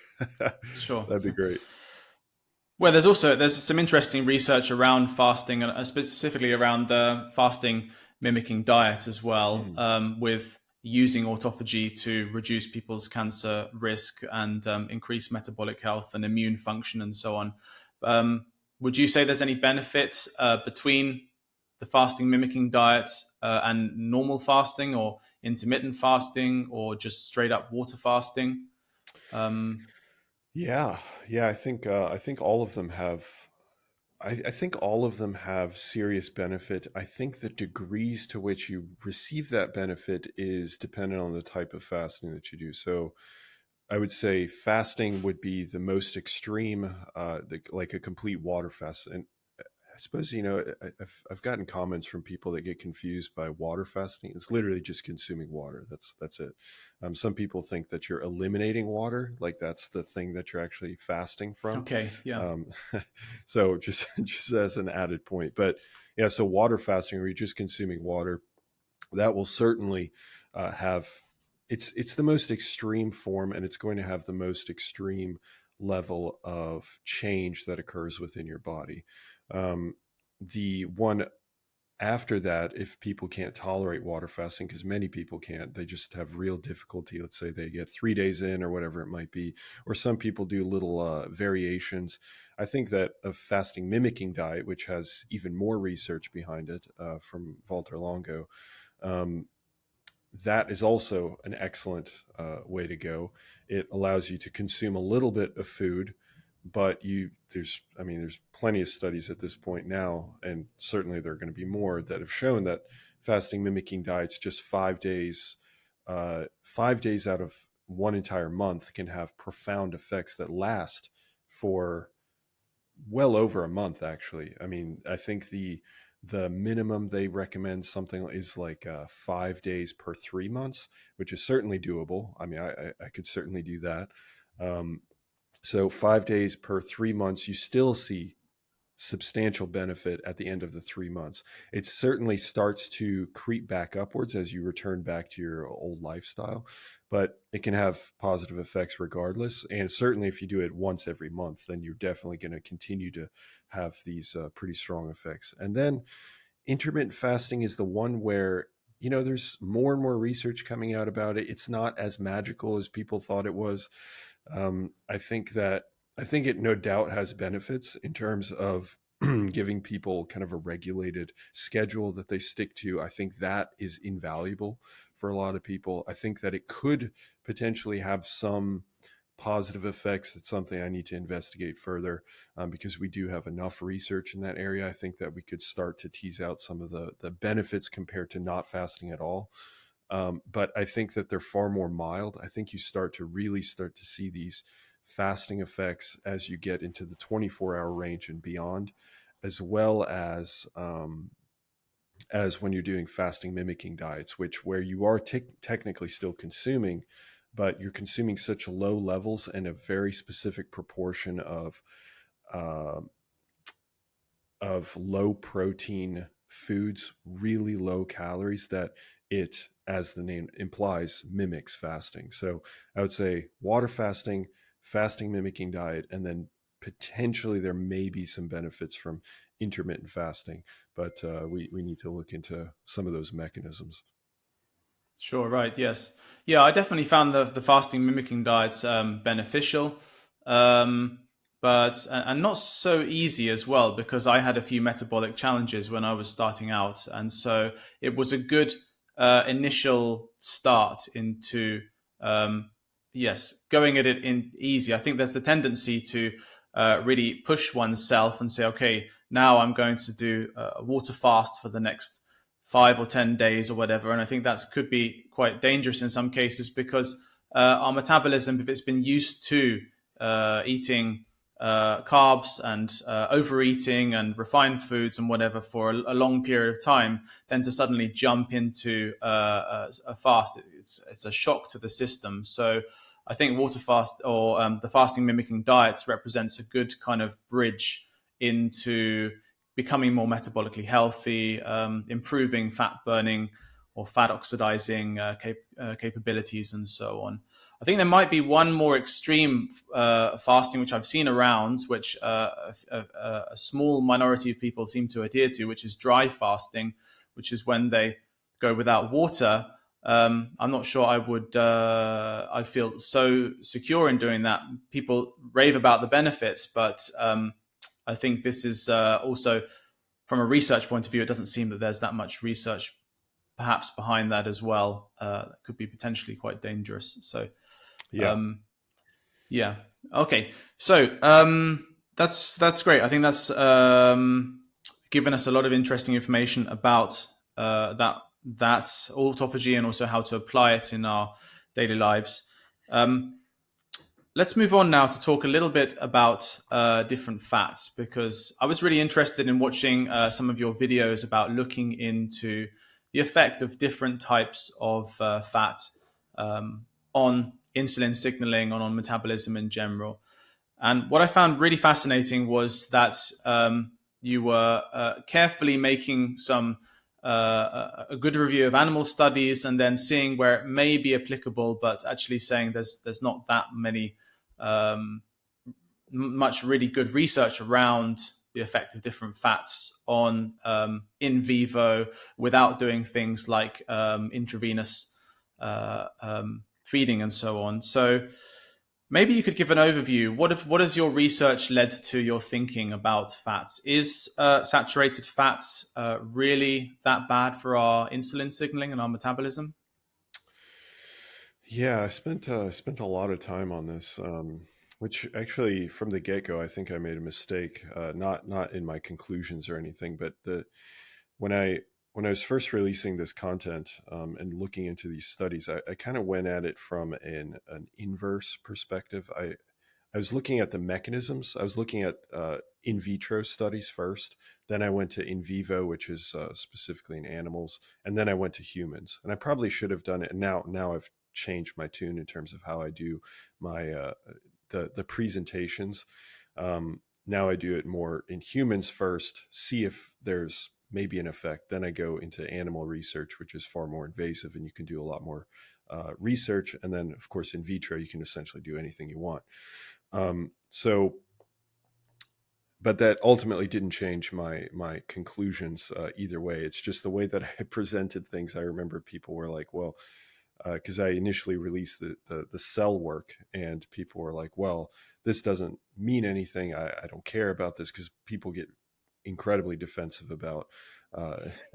sure. That'd be great. Well, there's some interesting research around fasting and specifically around the fasting mimicking diet as well, Mm. with using autophagy to reduce people's cancer risk and increase metabolic health and immune function and so on. Um, would you say there's any benefit between the fasting mimicking diet and normal fasting or intermittent fasting or just straight up water fasting? Um, Yeah, yeah. I think all of them have. I think all of them have serious benefit. I think the degrees to which you receive that benefit is dependent on the type of fasting that you do. So I would say fasting would be the most extreme, like a complete water fast. And I suppose, I've gotten comments from people that get confused by water fasting. It's literally just consuming water. That's it. Some people think that you're eliminating water, like that's the thing that you're actually fasting from. okay, yeah. Um, so just as an added point, but yeah, so water fasting, where you're just consuming water, that will certainly have it's the most extreme form, and it's going to have the most extreme level of change that occurs within your body. The one after that, if people can't tolerate water fasting, because many people can't, they just have real difficulty. Let's say they get 3 days in or whatever it might be, or some people do little variations. I think that a fasting mimicking diet, which has even more research behind it from Walter Longo, um, that is also an excellent way to go. It allows you to consume a little bit of food, but there's plenty of studies at this point now, and certainly there are going to be more that have shown that fasting mimicking diets just 5 days, 5 days out of one entire month can have profound effects that last for well over a month, actually. I mean, I think the minimum they recommend something is like 5 days per 3 months, which is certainly doable. I mean, I could certainly do that. So 5 days per 3 months, you still see substantial benefit at the end of the 3 months. It certainly starts to creep back upwards as you return back to your old lifestyle, but it can have positive effects regardless. And certainly if you do it once every month, then you're definitely going to continue to have these pretty strong effects. And then intermittent fasting is the one where, there's more and more research coming out about it. It's not as magical as people thought it was. I think it no doubt has benefits in terms of giving people kind of a regulated schedule that they stick to. I think that is invaluable for a lot of people. I think that it could potentially have some positive effects. That's something I need to investigate further, because we do have enough research in that area. I think that we could start to tease out some of the benefits compared to not fasting at all. But I think that they're far more mild. I think you start to see these fasting effects as you get into the 24-hour range and beyond, as well as when you're doing fasting mimicking diets, where you are technically still consuming, but you're consuming such low levels and a very specific proportion uh, of low protein foods, really low calories, that it, as the name implies, mimics fasting. So I would say water fasting, fasting mimicking diet, and then potentially there may be some benefits from intermittent fasting, but we need to look into some of those mechanisms. Sure, right, yes. Yeah, I definitely found the fasting mimicking diets beneficial, um, but and not so easy as well, because I had a few metabolic challenges when I was starting out, and so it was a good initial start into yes, going at it in easy. I think there's the tendency to really push oneself and say, okay, now I'm going to do a water fast for the next 5 or 10 days or whatever. And I think that could be quite dangerous in some cases, because our metabolism, if it's been used to eating carbs and overeating and refined foods and whatever for a long period of time, then to suddenly jump into a fast, it's a shock to the system. So I think water fast, or the fasting mimicking diets, represents a good kind of bridge into becoming more metabolically healthy, improving fat burning or fat oxidizing capabilities, and so on. I think there might be one more extreme fasting which I've seen around, which a small minority of people seem to adhere to, which is dry fasting, which is when they go without water. I'm not sure I feel so secure in doing that. People rave about the benefits, but I think this is also, from a research point of view, it doesn't seem that there's that much research perhaps behind that as well. That could be potentially quite dangerous. So, Yeah. yeah. Okay. So that's great. I think that's given us a lot of interesting information about that autophagy, and also how to apply it in our daily lives. Let's move on now to talk a little bit about different fats, because I was really interested in watching some of your videos about looking into the effect of different types of fat on insulin signaling and on metabolism in general. And what I found really fascinating was that you were carefully making a good review of animal studies, and then seeing where it may be applicable, but actually saying there's not that much really good research around the effect of different fats on in vivo, without doing things like intravenous feeding and so on. So maybe you could give an overview. What has your research led to your thinking about fats? Is saturated fats really that bad for our insulin signaling and our metabolism? Yeah, I spent a lot of time on this, which actually from the get-go, I think I made a mistake. Not in my conclusions or anything, but the when I when I was first releasing this content, and looking into these studies, I kind of went at it from an inverse perspective. I was looking at the mechanisms. I was looking at in vitro studies first. Then I went to in vivo, which is specifically in animals, and then I went to humans. And I probably should have done it. And now I've changed my tune in terms of how I do my the presentations. now I do it more in humans first, see if there's maybe an effect. Then I go into animal research, which is far more invasive, and you can do a lot more research. And then, of course, in vitro, you can essentially do anything you want. But that ultimately didn't change my conclusions either way. It's just the way that I presented things. I remember people were like, well, because I initially released the cell work, and people were like, well, this doesn't mean anything. I don't care about this, because people get incredibly defensive about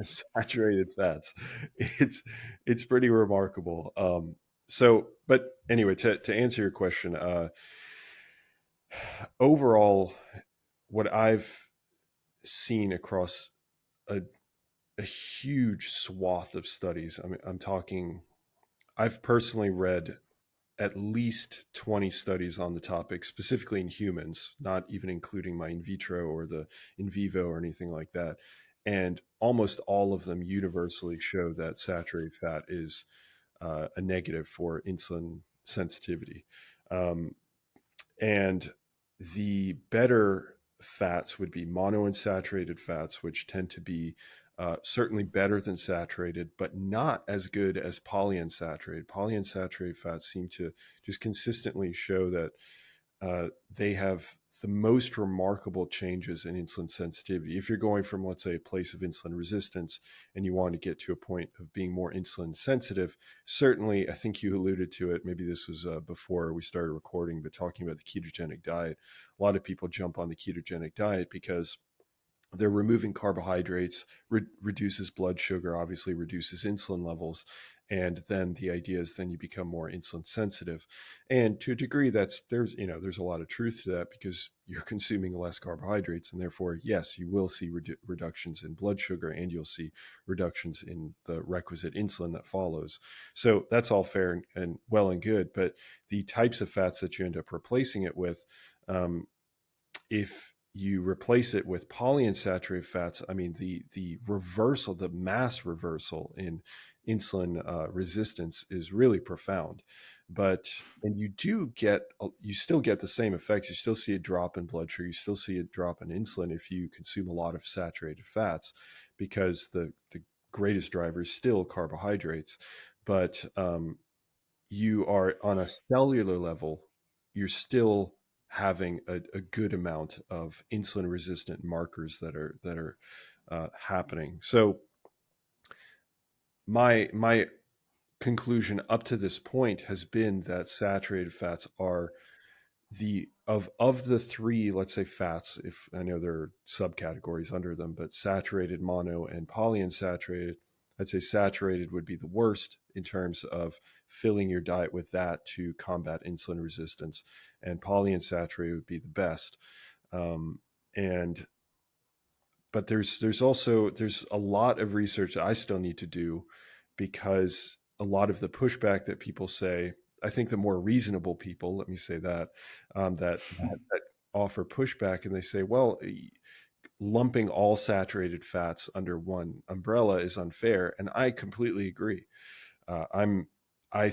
saturated fats. It's pretty remarkable. But anyway, to answer your question, overall, what I've seen across a huge swath of studies, I mean, I'm talking, I've personally read at least 20 studies on the topic, specifically in humans, not even including my in vitro or the in vivo or anything like that. And almost all of them universally show that saturated fat is a negative for insulin sensitivity. And the better fats would be monounsaturated fats, which tend to be certainly better than saturated, but not as good as polyunsaturated. Polyunsaturated fats seem to just consistently show that they have the most remarkable changes in insulin sensitivity. If you're going from, let's say, a place of insulin resistance and you want to get to a point of being more insulin sensitive, certainly, I think you alluded to it, maybe this was before we started recording, but talking about the ketogenic diet, a lot of people jump on the ketogenic diet because they're removing carbohydrates, reduces blood sugar, obviously reduces insulin levels. And then the idea is then you become more insulin sensitive. And to a degree, there's a lot of truth to that, because you're consuming less carbohydrates. And therefore, yes, you will see reductions in blood sugar, and you'll see reductions in the requisite insulin that follows. So that's all fair and well and good. But the types of fats that you end up replacing it with, if you replace it with polyunsaturated fats, I mean, the reversal, the mass reversal in insulin resistance is really profound. And you still get the same effects. You still see a drop in blood sugar. You still see a drop in insulin if you consume a lot of saturated fats, because the greatest driver is still carbohydrates. But you are on a cellular level, you're still having a good amount of insulin resistant markers that are happening. So my conclusion up to this point has been that saturated fats are of the three, let's say, fats, if I know there are subcategories under them, but saturated, mono, and polyunsaturated, I'd say saturated would be the worst in terms of filling your diet with that to combat insulin resistance, and polyunsaturated would be the best. And but there's a lot of research that I still need to do, because a lot of the pushback that people say, I think the more reasonable people, let me say that, that offer pushback, and they say, well, lumping all saturated fats under one umbrella is unfair, and I completely agree. I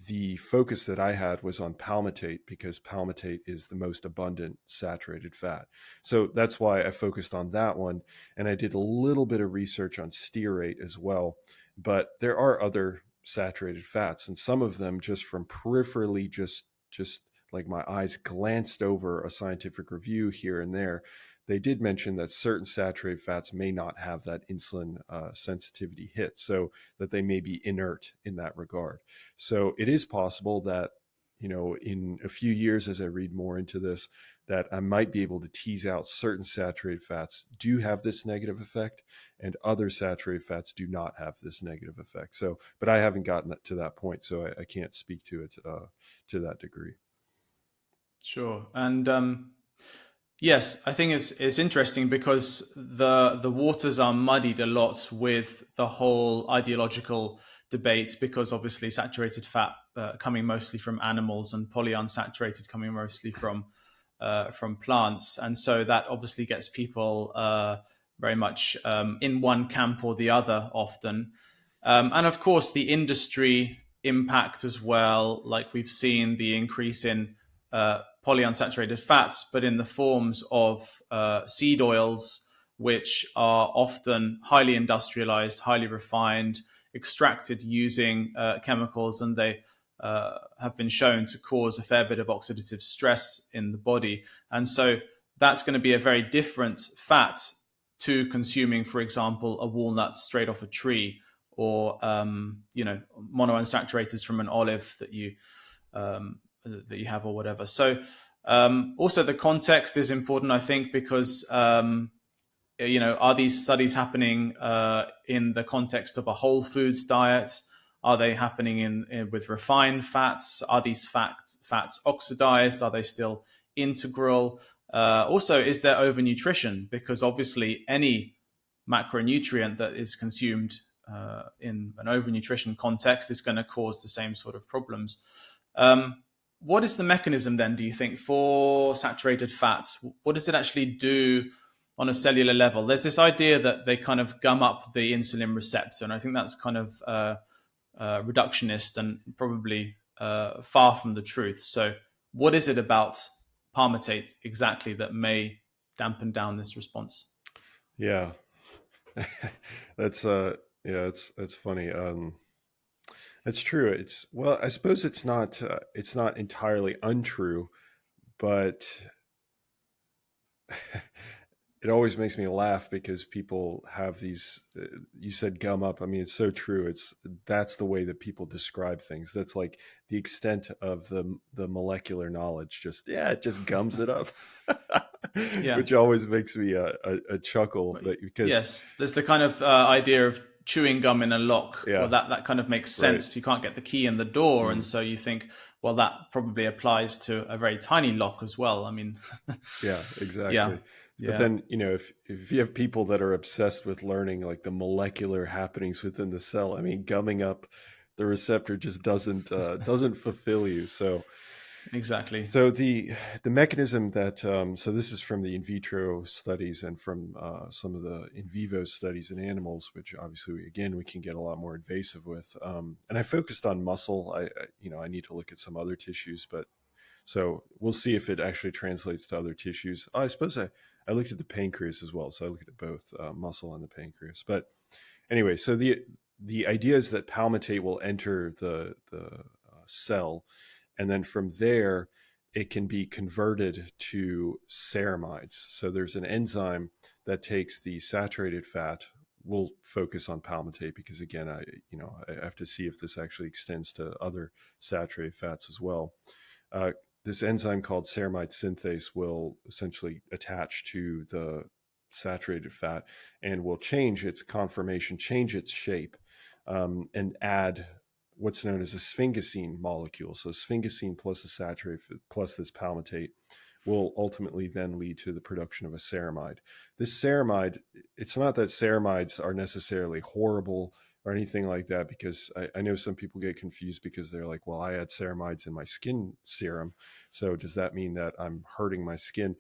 The focus that I had was on palmitate, because palmitate is the most abundant saturated fat. So that's why I focused on that one. And I did a little bit of research on stearate as well. But there are other saturated fats, and some of them, just from peripherally, just like my eyes glanced over a scientific review here and there, they did mention that certain saturated fats may not have that insulin sensitivity hit, so that they may be inert in that regard. So it is possible that, in a few years, as I read more into this, that I might be able to tease out certain saturated fats do have this negative effect, and other saturated fats do not have this negative effect. So, but I haven't gotten to that point, so I can't speak to it to that degree. Sure. And yes, I think it's interesting, because the waters are muddied a lot with the whole ideological debate, because obviously saturated fat coming mostly from animals, and polyunsaturated coming mostly from plants, and so that obviously gets people very much in one camp or the other often. And of course, the industry impact as well, like we've seen the increase in polyunsaturated fats, but in the forms of seed oils, which are often highly industrialized, highly refined, extracted using chemicals, and they have been shown to cause a fair bit of oxidative stress in the body. And so that's going to be a very different fat to consuming, for example, a walnut straight off a tree, or monounsaturators from an olive that you have, or whatever. So also the context is important, I think, because are these studies happening in the context of a whole foods diet? Are they happening in with refined fats? Are these fats oxidized? Are they still integral? Also, is there overnutrition? Because obviously any macronutrient that is consumed in an overnutrition context is going to cause the same sort of problems. What is the mechanism then, do you think, for saturated fats? What does it actually do on a cellular level? There's this idea that they kind of gum up the insulin receptor, and I think that's kind of reductionist and probably far from the truth. So what is it about palmitate exactly that may dampen down this response? Yeah, that's it's funny. It's true. I suppose it's not entirely untrue, but it always makes me laugh because people have these. You said gum up. I mean, it's so true. That's the way that people describe things. That's like the extent of the molecular knowledge. It just gums it up, Yeah. which always makes me a chuckle. Because yes, there's the kind of idea of chewing gum in a lock. Yeah. Well, that kind of makes sense. Right. You can't get the key in the door, and so you think, well, that probably applies to a very tiny lock as well. I mean, yeah, exactly. Yeah. But then, if you have people that are obsessed with learning like the molecular happenings within the cell, I mean, gumming up the receptor just doesn't fulfill you. So exactly. So the mechanism that so this is from the in vitro studies and from some of the in vivo studies in animals, which obviously we can get a lot more invasive with. And I focused on muscle. I need to look at some other tissues, but so we'll see if it actually translates to other tissues. I suppose I looked at the pancreas as well, so I looked at both muscle and the pancreas. But anyway, so the idea is that palmitate will enter the cell, and then from there it can be converted to ceramides. So there's an enzyme that takes the saturated fat. We'll focus on palmitate because again, I have to see if this actually extends to other saturated fats as well. This enzyme called ceramide synthase will essentially attach to the saturated fat and will change its conformation, change its shape, and add what's known as a sphingosine molecule. So sphingosine plus the saturated plus this palmitate will ultimately then lead to the production of a ceramide. This ceramide, it's not that ceramides are necessarily horrible or anything like that, because I know some people get confused because they're like, well, I add ceramides in my skin serum, so does that mean that I'm hurting my skin?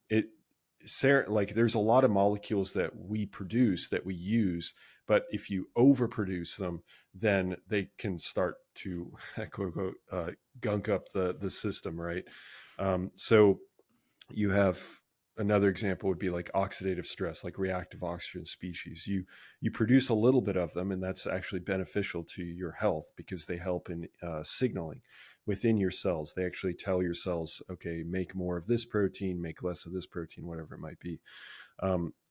There's a lot of molecules that we produce, that we use, but if you overproduce them, then they can start to quote unquote gunk up the system, right? So you have another example would be like oxidative stress, like reactive oxygen species. You produce a little bit of them, and that's actually beneficial to your health because they help in signaling within your cells. They actually tell your cells, okay, make more of this protein, make less of this protein, whatever it might be.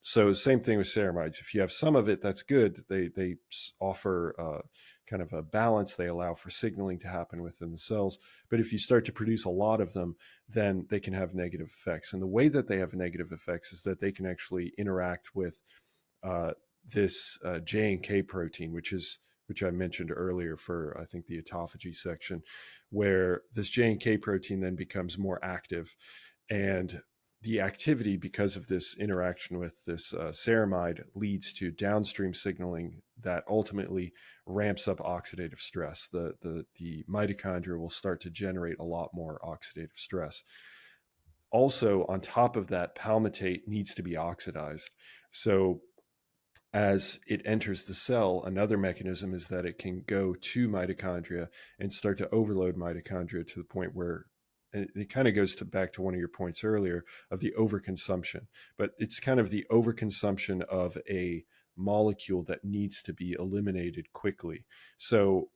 So same thing with ceramides. If you have some of it, that's good. They offer kind of a balance. They allow for signaling to happen within the cells. But if you start to produce a lot of them, then they can have negative effects. And the way that they have negative effects is that they can actually interact with this J&K protein, which I mentioned earlier for, I think, the autophagy section, where this J&K protein then becomes more active. And the activity, because of this interaction with this ceramide, leads to downstream signaling that ultimately ramps up oxidative stress. The mitochondria will start to generate a lot more oxidative stress. Also, on top of that, palmitate needs to be oxidized. So as it enters the cell, another mechanism is that it can go to mitochondria and start to overload mitochondria to the point where, it kind of goes back to one of your points earlier of the overconsumption, but it's kind of the overconsumption of a molecule that needs to be eliminated quickly. So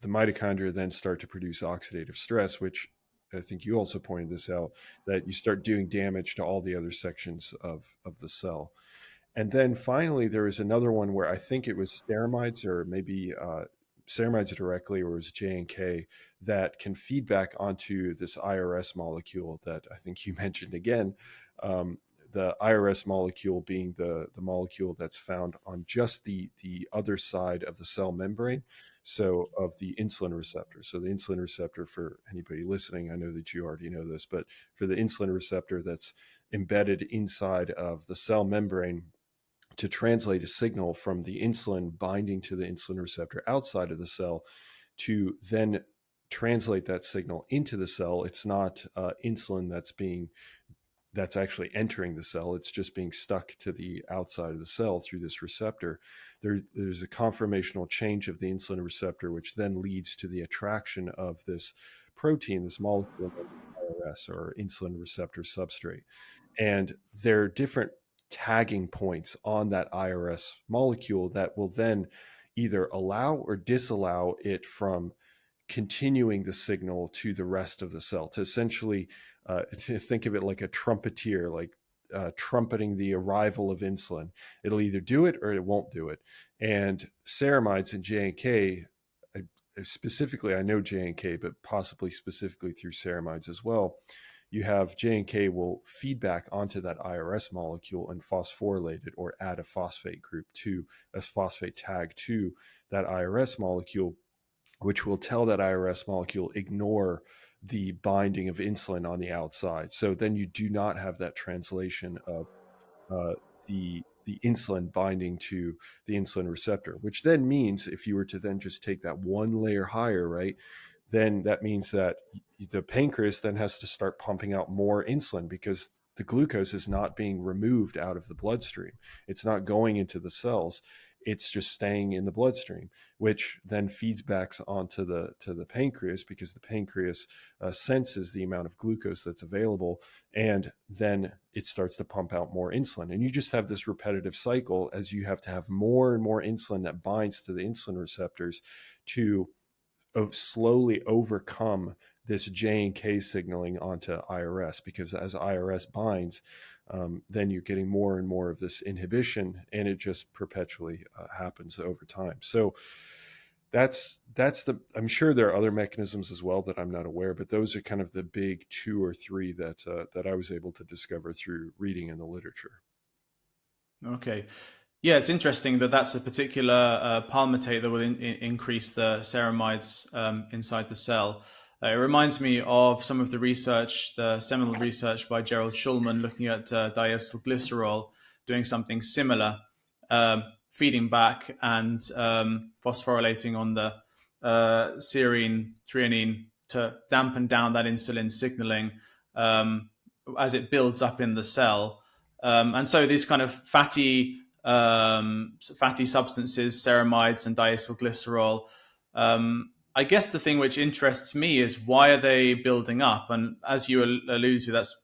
the mitochondria then start to produce oxidative stress, which I think you also pointed this out, that you start doing damage to all the other sections of the cell. And then finally, there was another one where I think it was ceramides, or maybe ceramides directly, or it was J&K, that can feed back onto this IRS molecule that I think you mentioned again. The IRS molecule being the molecule that's found on just the other side of the cell membrane, so of the insulin receptor. So the insulin receptor, for anybody listening, I know that you already know this, but for the insulin receptor that's embedded inside of the cell membrane to translate a signal from the insulin binding to the insulin receptor outside of the cell to then translate that signal into the cell. It's not insulin that's actually entering the cell. It's just being stuck to the outside of the cell through this receptor. There's a conformational change of the insulin receptor, which then leads to the attraction of this protein, this molecule, IRS, or insulin receptor substrate. And there are different tagging points on that IRS molecule that will then either allow or disallow it from continuing the signal to the rest of the cell, to essentially to think of it like a trumpeter, like trumpeting the arrival of insulin. It'll either do it or it won't do it. And ceramides and J&K, specifically, I know J&K, but possibly specifically through ceramides as well, you have J&K will feed back onto that IRS molecule and phosphorylate it, or add a phosphate group to a phosphate tag to that IRS molecule, which will tell that IRS molecule ignore the binding of insulin on the outside. So then you do not have that translation of the insulin binding to the insulin receptor, which then means if you were to then just take that one layer higher, right, then that means that the pancreas then has to start pumping out more insulin because the glucose is not being removed out of the bloodstream. It's not going into the cells. It's just staying in the bloodstream, which then feeds back onto the pancreas, because the pancreas senses the amount of glucose that's available, and then it starts to pump out more insulin. And you just have this repetitive cycle as you have to have more and more insulin that binds to the insulin receptors to slowly overcome this J&K signaling onto IRS, because as IRS binds, then you're getting more and more of this inhibition, and it just perpetually happens over time. So that's I'm sure there are other mechanisms as well that I'm not aware, but those are kind of the big 2 or 3 that I was able to discover through reading in the literature. Okay. Yeah, it's interesting that that's a particular palmitate that will increase the ceramides inside the cell. It reminds me of some of the research, the seminal research by Gerald Shulman looking at diacylglycerol, doing something similar, feeding back and phosphorylating on the serine, threonine to dampen down that insulin signaling as it builds up in the cell. And so these kind of fatty substances, ceramides and diacylglycerol. I guess the thing which interests me is, why are they building up? And as you allude to, that's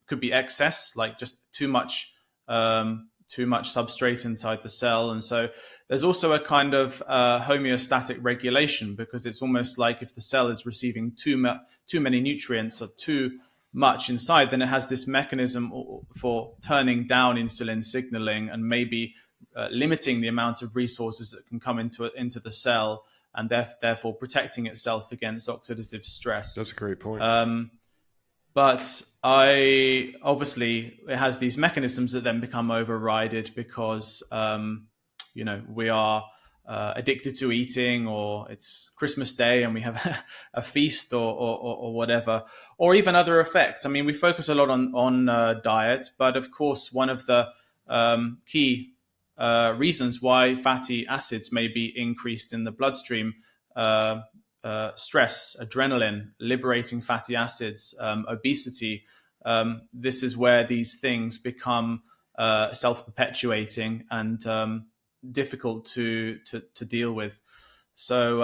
could be excess, like just too much substrate inside the cell. And so there's also a kind of homeostatic regulation, because it's almost like if the cell is receiving too many nutrients or too much inside, then it has this mechanism for turning down insulin signaling and maybe limiting the amount of resources that can come into the cell, and therefore protecting itself against oxidative stress. That's a great point. But obviously it has these mechanisms that then become overridden because we are addicted to eating, or it's Christmas Day and we have a feast or whatever, or even other effects. I mean, we focus a lot on diet, but of course, one of the key reasons why fatty acids may be increased in the bloodstream, stress, adrenaline, liberating fatty acids, obesity. This is where these things become self-perpetuating and difficult to deal with. So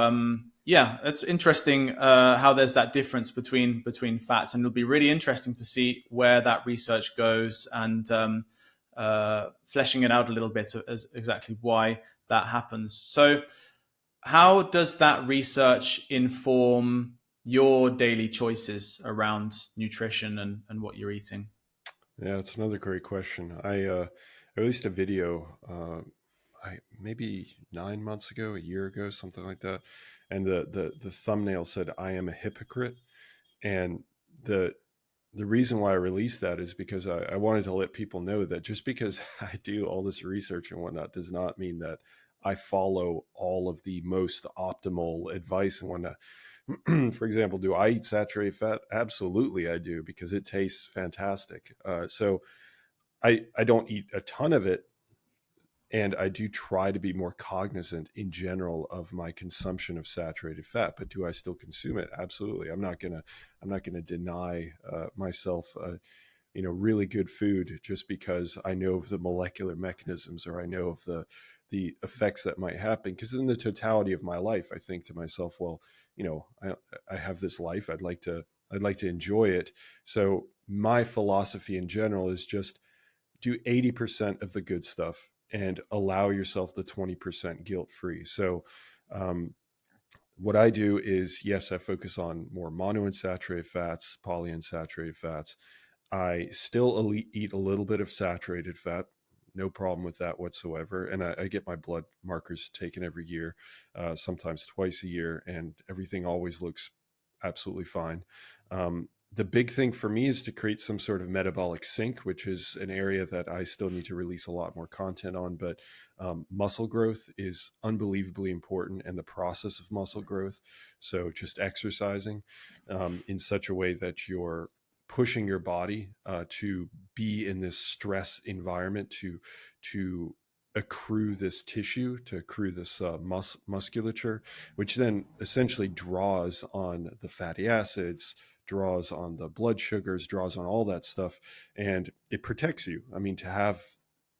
Yeah, it's interesting how there's that difference between fats, and it'll be really interesting to see where that research goes and fleshing it out a little bit as exactly why that happens. So, how does that research inform your daily choices around nutrition and what you're eating? Yeah, it's another great question. I released a video maybe 9 months ago, a year ago, something like that, and the thumbnail said, "I am a hypocrite," and the the reason why I released that is because I wanted to let people know that just because I do all this research and whatnot does not mean that I follow all of the most optimal advice and whatnot. For example, do I eat saturated fat? Absolutely, I do because it tastes fantastic. So I don't eat a ton of it, and I do try to be more cognizant in general of my consumption of saturated fat. But do I still consume it? Absolutely. I'm not gonna deny myself really good food just because I know of the molecular mechanisms or I know of the effects that might happen. Because in the totality of my life, I think to myself, well, I have this life. I'd like to enjoy it. So my philosophy in general is just do 80% of the good stuff and allow yourself the 20% guilt free. So um, what I do is, yes, I focus on more monounsaturated fats, polyunsaturated fats. I still eat a little bit of saturated fat. No problem with that whatsoever. And I get my blood markers taken every year, sometimes twice a year, and everything always looks absolutely fine. The big thing for me is to create some sort of metabolic sync, which is an area that I still need to release a lot more content on. But muscle growth is unbelievably important, and the process of muscle growth. So just exercising in such a way that you're pushing your body to be in this stress environment to accrue this tissue, to accrue this musculature, which then essentially draws on the fatty acids, draws on the blood sugars, draws on all that stuff, and it protects you. I mean, to have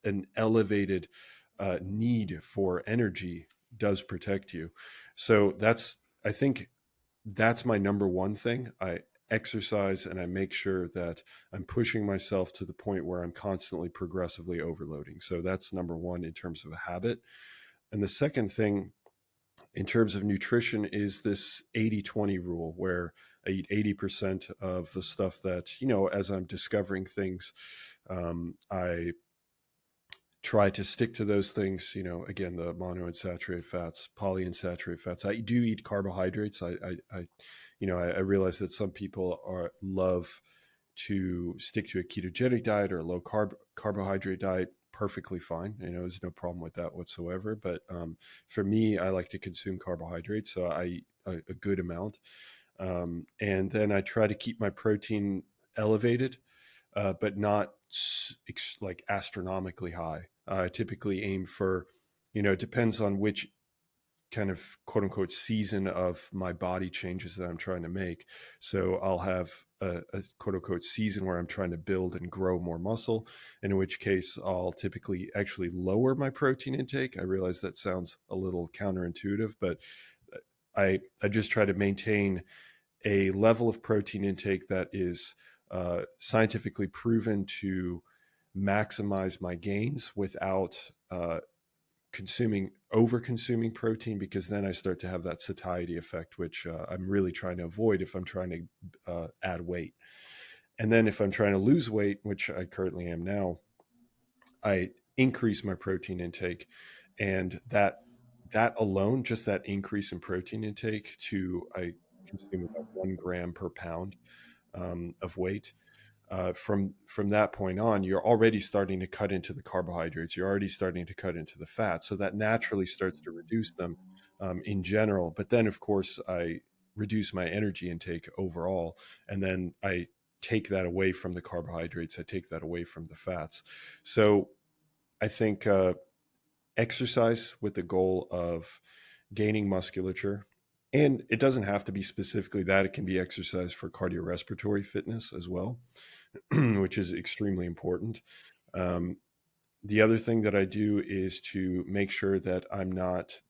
an elevated need for energy does protect you. So I think that's my number one thing. I exercise and I make sure that I'm pushing myself to the point where I'm constantly progressively overloading. So that's number one in terms of a habit. And the second thing in terms of nutrition is this 80-20 rule where I eat 80% of the stuff that, as I'm discovering things, I try to stick to those things. Again, the monounsaturated fats, polyunsaturated fats. I do eat carbohydrates. I realize that some people love to stick to a ketogenic diet or a low carbohydrate diet. Perfectly fine. There's no problem with that whatsoever. But for me, I like to consume carbohydrates, so I eat a good amount, and then I try to keep my protein elevated, but not like astronomically high. I typically aim for, it depends on which kind of quote unquote season of my body changes that I'm trying to make. So I'll have a quote unquote season where I'm trying to build and grow more muscle, in which case I'll typically actually lower my protein intake. I realize that sounds a little counterintuitive, but I just try to maintain a level of protein intake that is scientifically proven to maximize my gains without over consuming protein, because then I start to have that satiety effect, which I'm really trying to avoid if I'm trying to add weight. And then if I'm trying to lose weight, which I currently am now, I increase my protein intake, and that alone, just that increase in protein intake to I consume about 1 gram per pound of weight. From that point on, you're already starting to cut into the carbohydrates. You're already starting to cut into the fat, so that naturally starts to reduce them in general. But then, of course, I reduce my energy intake overall, and then I take that away from the carbohydrates. I take that away from the fats. So I think exercise with the goal of gaining musculature. And it doesn't have to be specifically that. It can be exercise for cardiorespiratory fitness as well, which is extremely important. Um, the other thing that I do is to make sure that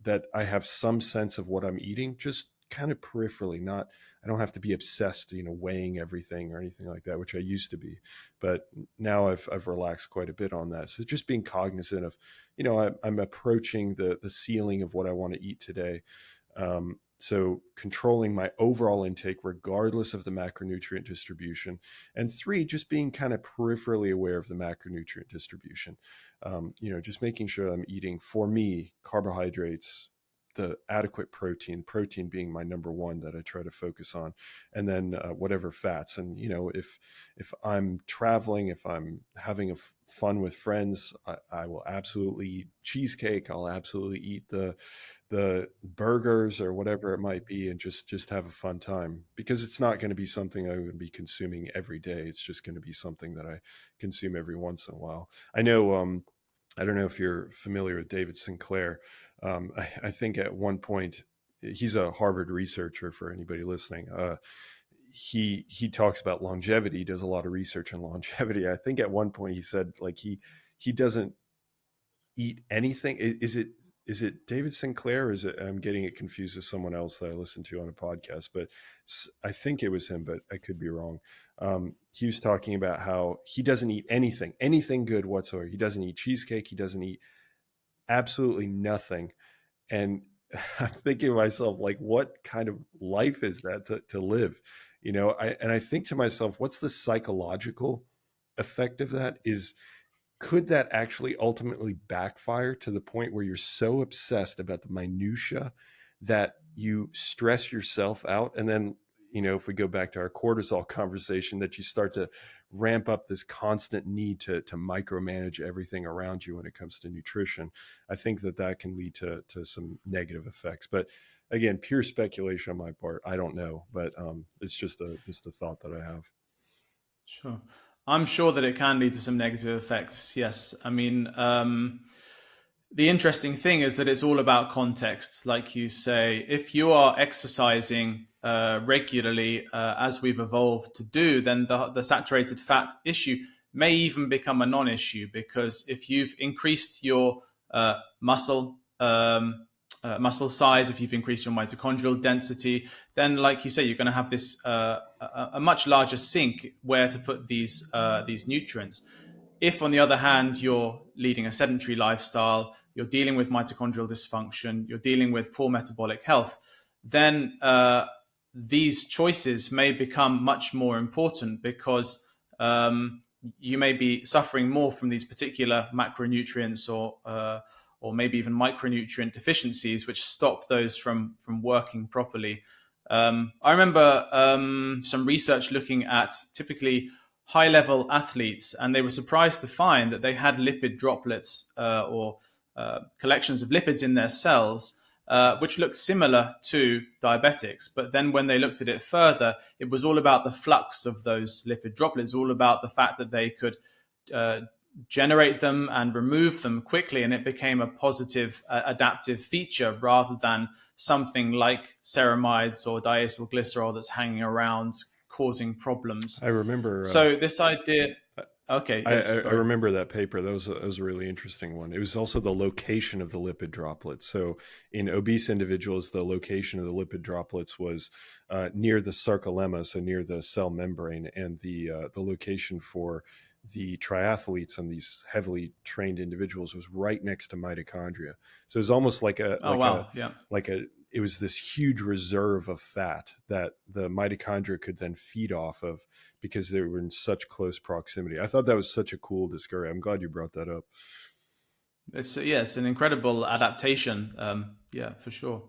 that I have some sense of what I'm eating, just kind of peripherally, not, I don't have to be obsessed, weighing everything or anything like that, which I used to be, but now I've relaxed quite a bit on that. So just being cognizant of, I'm approaching the ceiling of what I want to eat today. So controlling my overall intake, regardless of the macronutrient distribution. And 3, just being kind of peripherally aware of the macronutrient distribution. Just making sure I'm eating, for me, carbohydrates, the adequate protein being my number one that I try to focus on, and then whatever fats. And if I'm traveling, if I'm having fun with friends, I will absolutely eat cheesecake. I'll absolutely eat the burgers or whatever it might be, and just have a fun time, because it's not going to be something I'm going to be consuming every day. It's just going to be something that I consume every once in a while. I know, I don't know if you're familiar with David Sinclair. I think at one point, he's a Harvard researcher, for anybody listening. He talks about longevity. He does a lot of research on longevity. I think at one point he said, like, he doesn't eat anything. Is it David Sinclair? Or is it, I'm getting it confused with someone else that I listened to on a podcast, but I think it was him, but I could be wrong. He was talking about how he doesn't eat anything good whatsoever. He doesn't eat cheesecake. He doesn't eat absolutely nothing. And I'm thinking to myself, like, what kind of life is that to live? I think to myself, what's the psychological effect of that? Could that actually ultimately backfire to the point where you're so obsessed about the minutia that you stress yourself out? And then, if we go back to our cortisol conversation, that you start to ramp up this constant need to micromanage everything around you when it comes to nutrition. I think that can lead to some negative effects. But again, pure speculation on my part. I don't know, but it's just a thought that I have. Sure. I'm sure that it can lead to some negative effects. Yes. I mean, the interesting thing is that it's all about context. Like you say, if you are exercising regularly, as we've evolved to do, then the saturated fat issue may even become a non-issue, because if you've increased your muscle size, if you've increased your mitochondrial density, then, like you say, you're going to have this a much larger sink where to put these nutrients. If, on the other hand, you're leading a sedentary lifestyle, you're dealing with mitochondrial dysfunction, you're dealing with poor metabolic health, then these choices may become much more important, because you may be suffering more from these particular macronutrients or maybe even micronutrient deficiencies, which stop those from working properly. I remember some research looking at typically high-level athletes, and they were surprised to find that they had lipid droplets or collections of lipids in their cells, which looked similar to diabetics. But then when they looked at it further, it was all about the flux of those lipid droplets, all about the fact that they could generate them and remove them quickly, and it became a positive adaptive feature rather than something like ceramides or diacylglycerol that's hanging around causing problems. I remember. So this idea. Okay. Yes, I remember that paper. That was a really interesting one. It was also the location of the lipid droplets. So in obese individuals, the location of the lipid droplets was near the sarcolemma, so near the cell membrane, and the location for the triathletes and these heavily trained individuals was right next to mitochondria. So it was almost like it was this huge reserve of fat that the mitochondria could then feed off of, because they were in such close proximity. I thought that was such a cool discovery. I'm glad you brought that up. It's an incredible adaptation. For sure.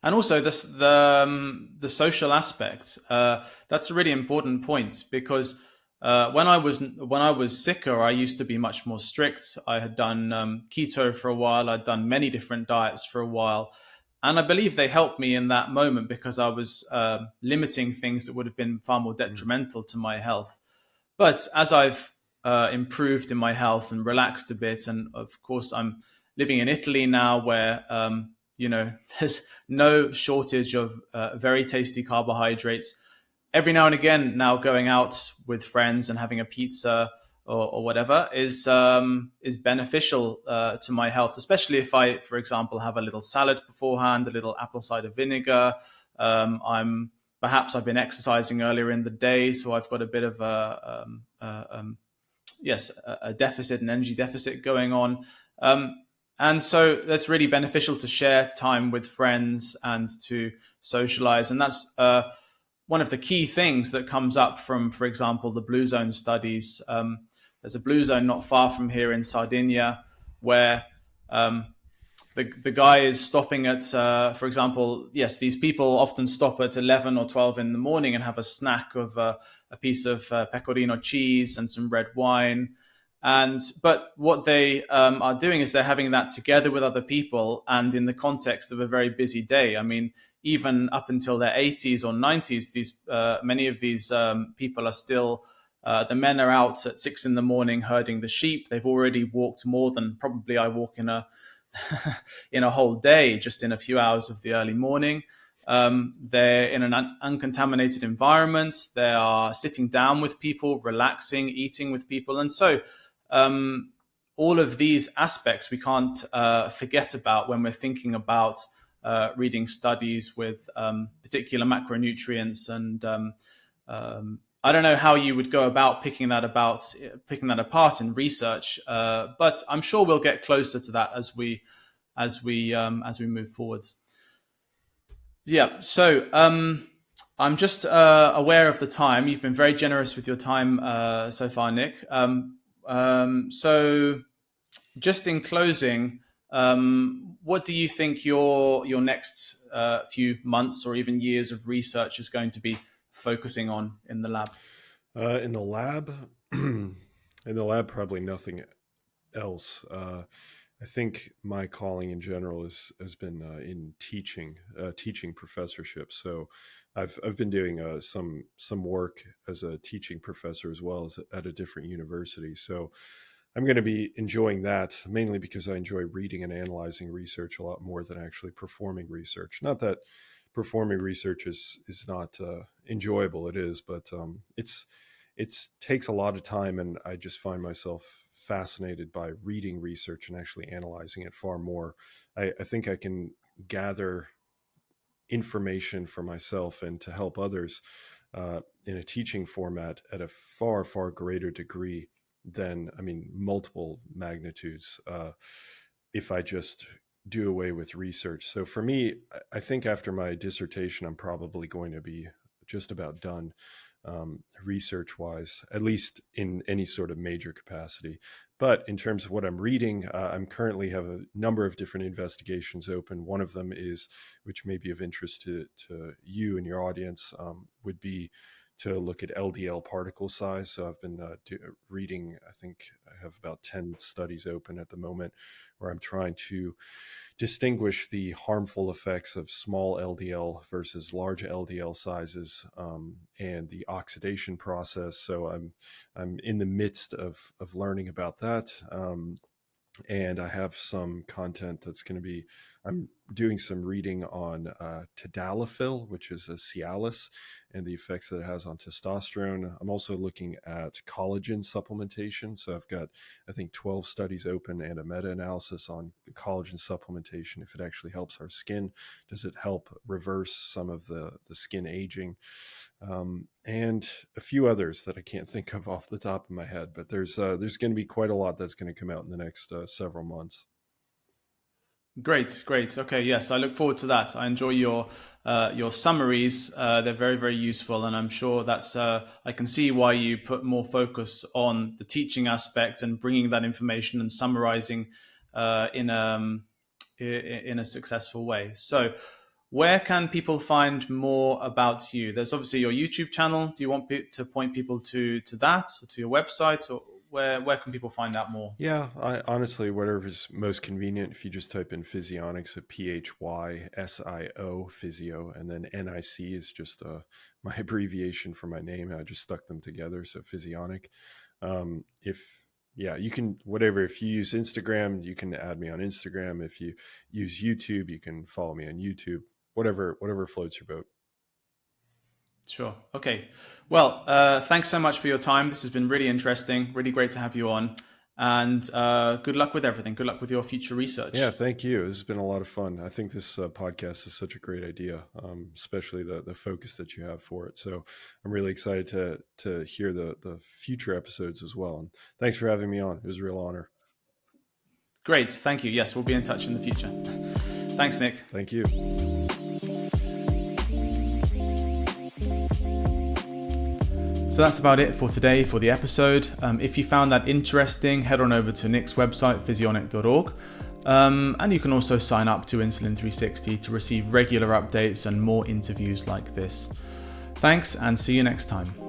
And also the social aspect. That's a really important point, because when I was sicker, I used to be much more strict. I had done keto for a while. I'd done many different diets for a while. And I believe they helped me in that moment, because I was limiting things that would have been far more detrimental to my health. But as I've improved in my health and relaxed a bit, and of course I'm living in Italy now, where there's no shortage of very tasty carbohydrates. Every now and again, now going out with friends and having a pizza or whatever is beneficial to my health, especially if I, for example, have a little salad beforehand, a little apple cider vinegar, Perhaps I've been exercising earlier in the day, so I've got a bit of a deficit, an energy deficit going on. And so that's really beneficial to share time with friends and to socialize. And that's one of the key things that comes up from, for example, the blue zone studies. There's a blue zone not far from here in Sardinia where the guy is stopping at, for example, yes, these people often stop at 11 or 12 in the morning and have a snack of a piece of pecorino cheese and some red wine. But what they are doing is they're having that together with other people and in the context of a very busy day. I mean, even up until their 80s or 90s, many of these people are still, the men are out at 6 in the morning herding the sheep. They've already walked more than probably I walk in a in a whole day, just in a few hours of the early morning. They're in an uncontaminated environment. They are sitting down with people, relaxing, eating with people. And so all of these aspects we can't forget about when we're thinking about reading studies with particular macronutrients. And I don't know how you would go about picking that apart in research, but I'm sure we'll get closer to that as we move forwards. Yeah. So I'm just aware of the time. You've been very generous with your time so far, Nic. So just in closing, what do you think your next few months or even years of research is going to be focusing on in the lab? In the lab, probably nothing else. I think my calling in general has been in teaching professorship. So I've been doing some work as a teaching professor as well as at a different university. So I'm going to be enjoying that mainly because I enjoy reading and analyzing research a lot more than actually performing research. Not that performing research is not enjoyable, it is, but it takes a lot of time, and I just find myself fascinated by reading research and actually analyzing it far more. I think I can gather information for myself and to help others in a teaching format at a far, far greater degree than, multiple magnitudes if I just do away with research. So for me, I think after my dissertation, I'm probably going to be just about done research wise, at least in any sort of major capacity. But in terms of what I'm reading, I'm currently have a number of different investigations open. One of them is, which may be of interest to you and your audience, would be to look at LDL particle size. So I've been reading, I think I have about 10 studies open at the moment where I'm trying to distinguish the harmful effects of small LDL versus large LDL sizes and the oxidation process. So I'm in the midst of learning about that. And I have some content that's going to be, I'm doing some reading on tadalafil, which is a Cialis, and the effects that it has on testosterone. I'm also looking at collagen supplementation. So I've got, I think, 12 studies open and a meta-analysis on the collagen supplementation, if it actually helps our skin. Does it help reverse some of the skin aging? And a few others that I can't think of off the top of my head, but there's going to be quite a lot that's going to come out in the next several months. Great. Okay, yes, I look forward to that. I enjoy your summaries. They're very, very useful, and I'm sure that's. I can see why you put more focus on the teaching aspect and bringing that information and summarizing in a successful way. So, where can people find more about you? There's obviously your YouTube channel. Do you want to point people to that, or to your website, or where can people find out more? Yeah, I honestly, whatever is most convenient. If you just type in Physionics, PHYSIO, physio, and then NIC is just my abbreviation for my name. I just stuck them together, so Physionic. You can, whatever, if you use Instagram, you can add me on Instagram. If you use YouTube, you can follow me on YouTube. Whatever floats your boat. Sure. Okay. Well, thanks so much for your time. This has been really interesting. Really great to have you on. And good luck with everything. Good luck with your future research. Yeah, thank you. This has been a lot of fun. I think this podcast is such a great idea, especially the focus that you have for it. So I'm really excited to hear the future episodes as well. And thanks for having me on. It was a real honor. Great. Thank you. Yes, we'll be in touch in the future. Thanks, Nic. Thank you. So that's about it for today for the episode. If you found that interesting, head on over to Nic's website, physionic.org. And you can also sign up to Insulin 360 to receive regular updates and more interviews like this. Thanks, and see you next time.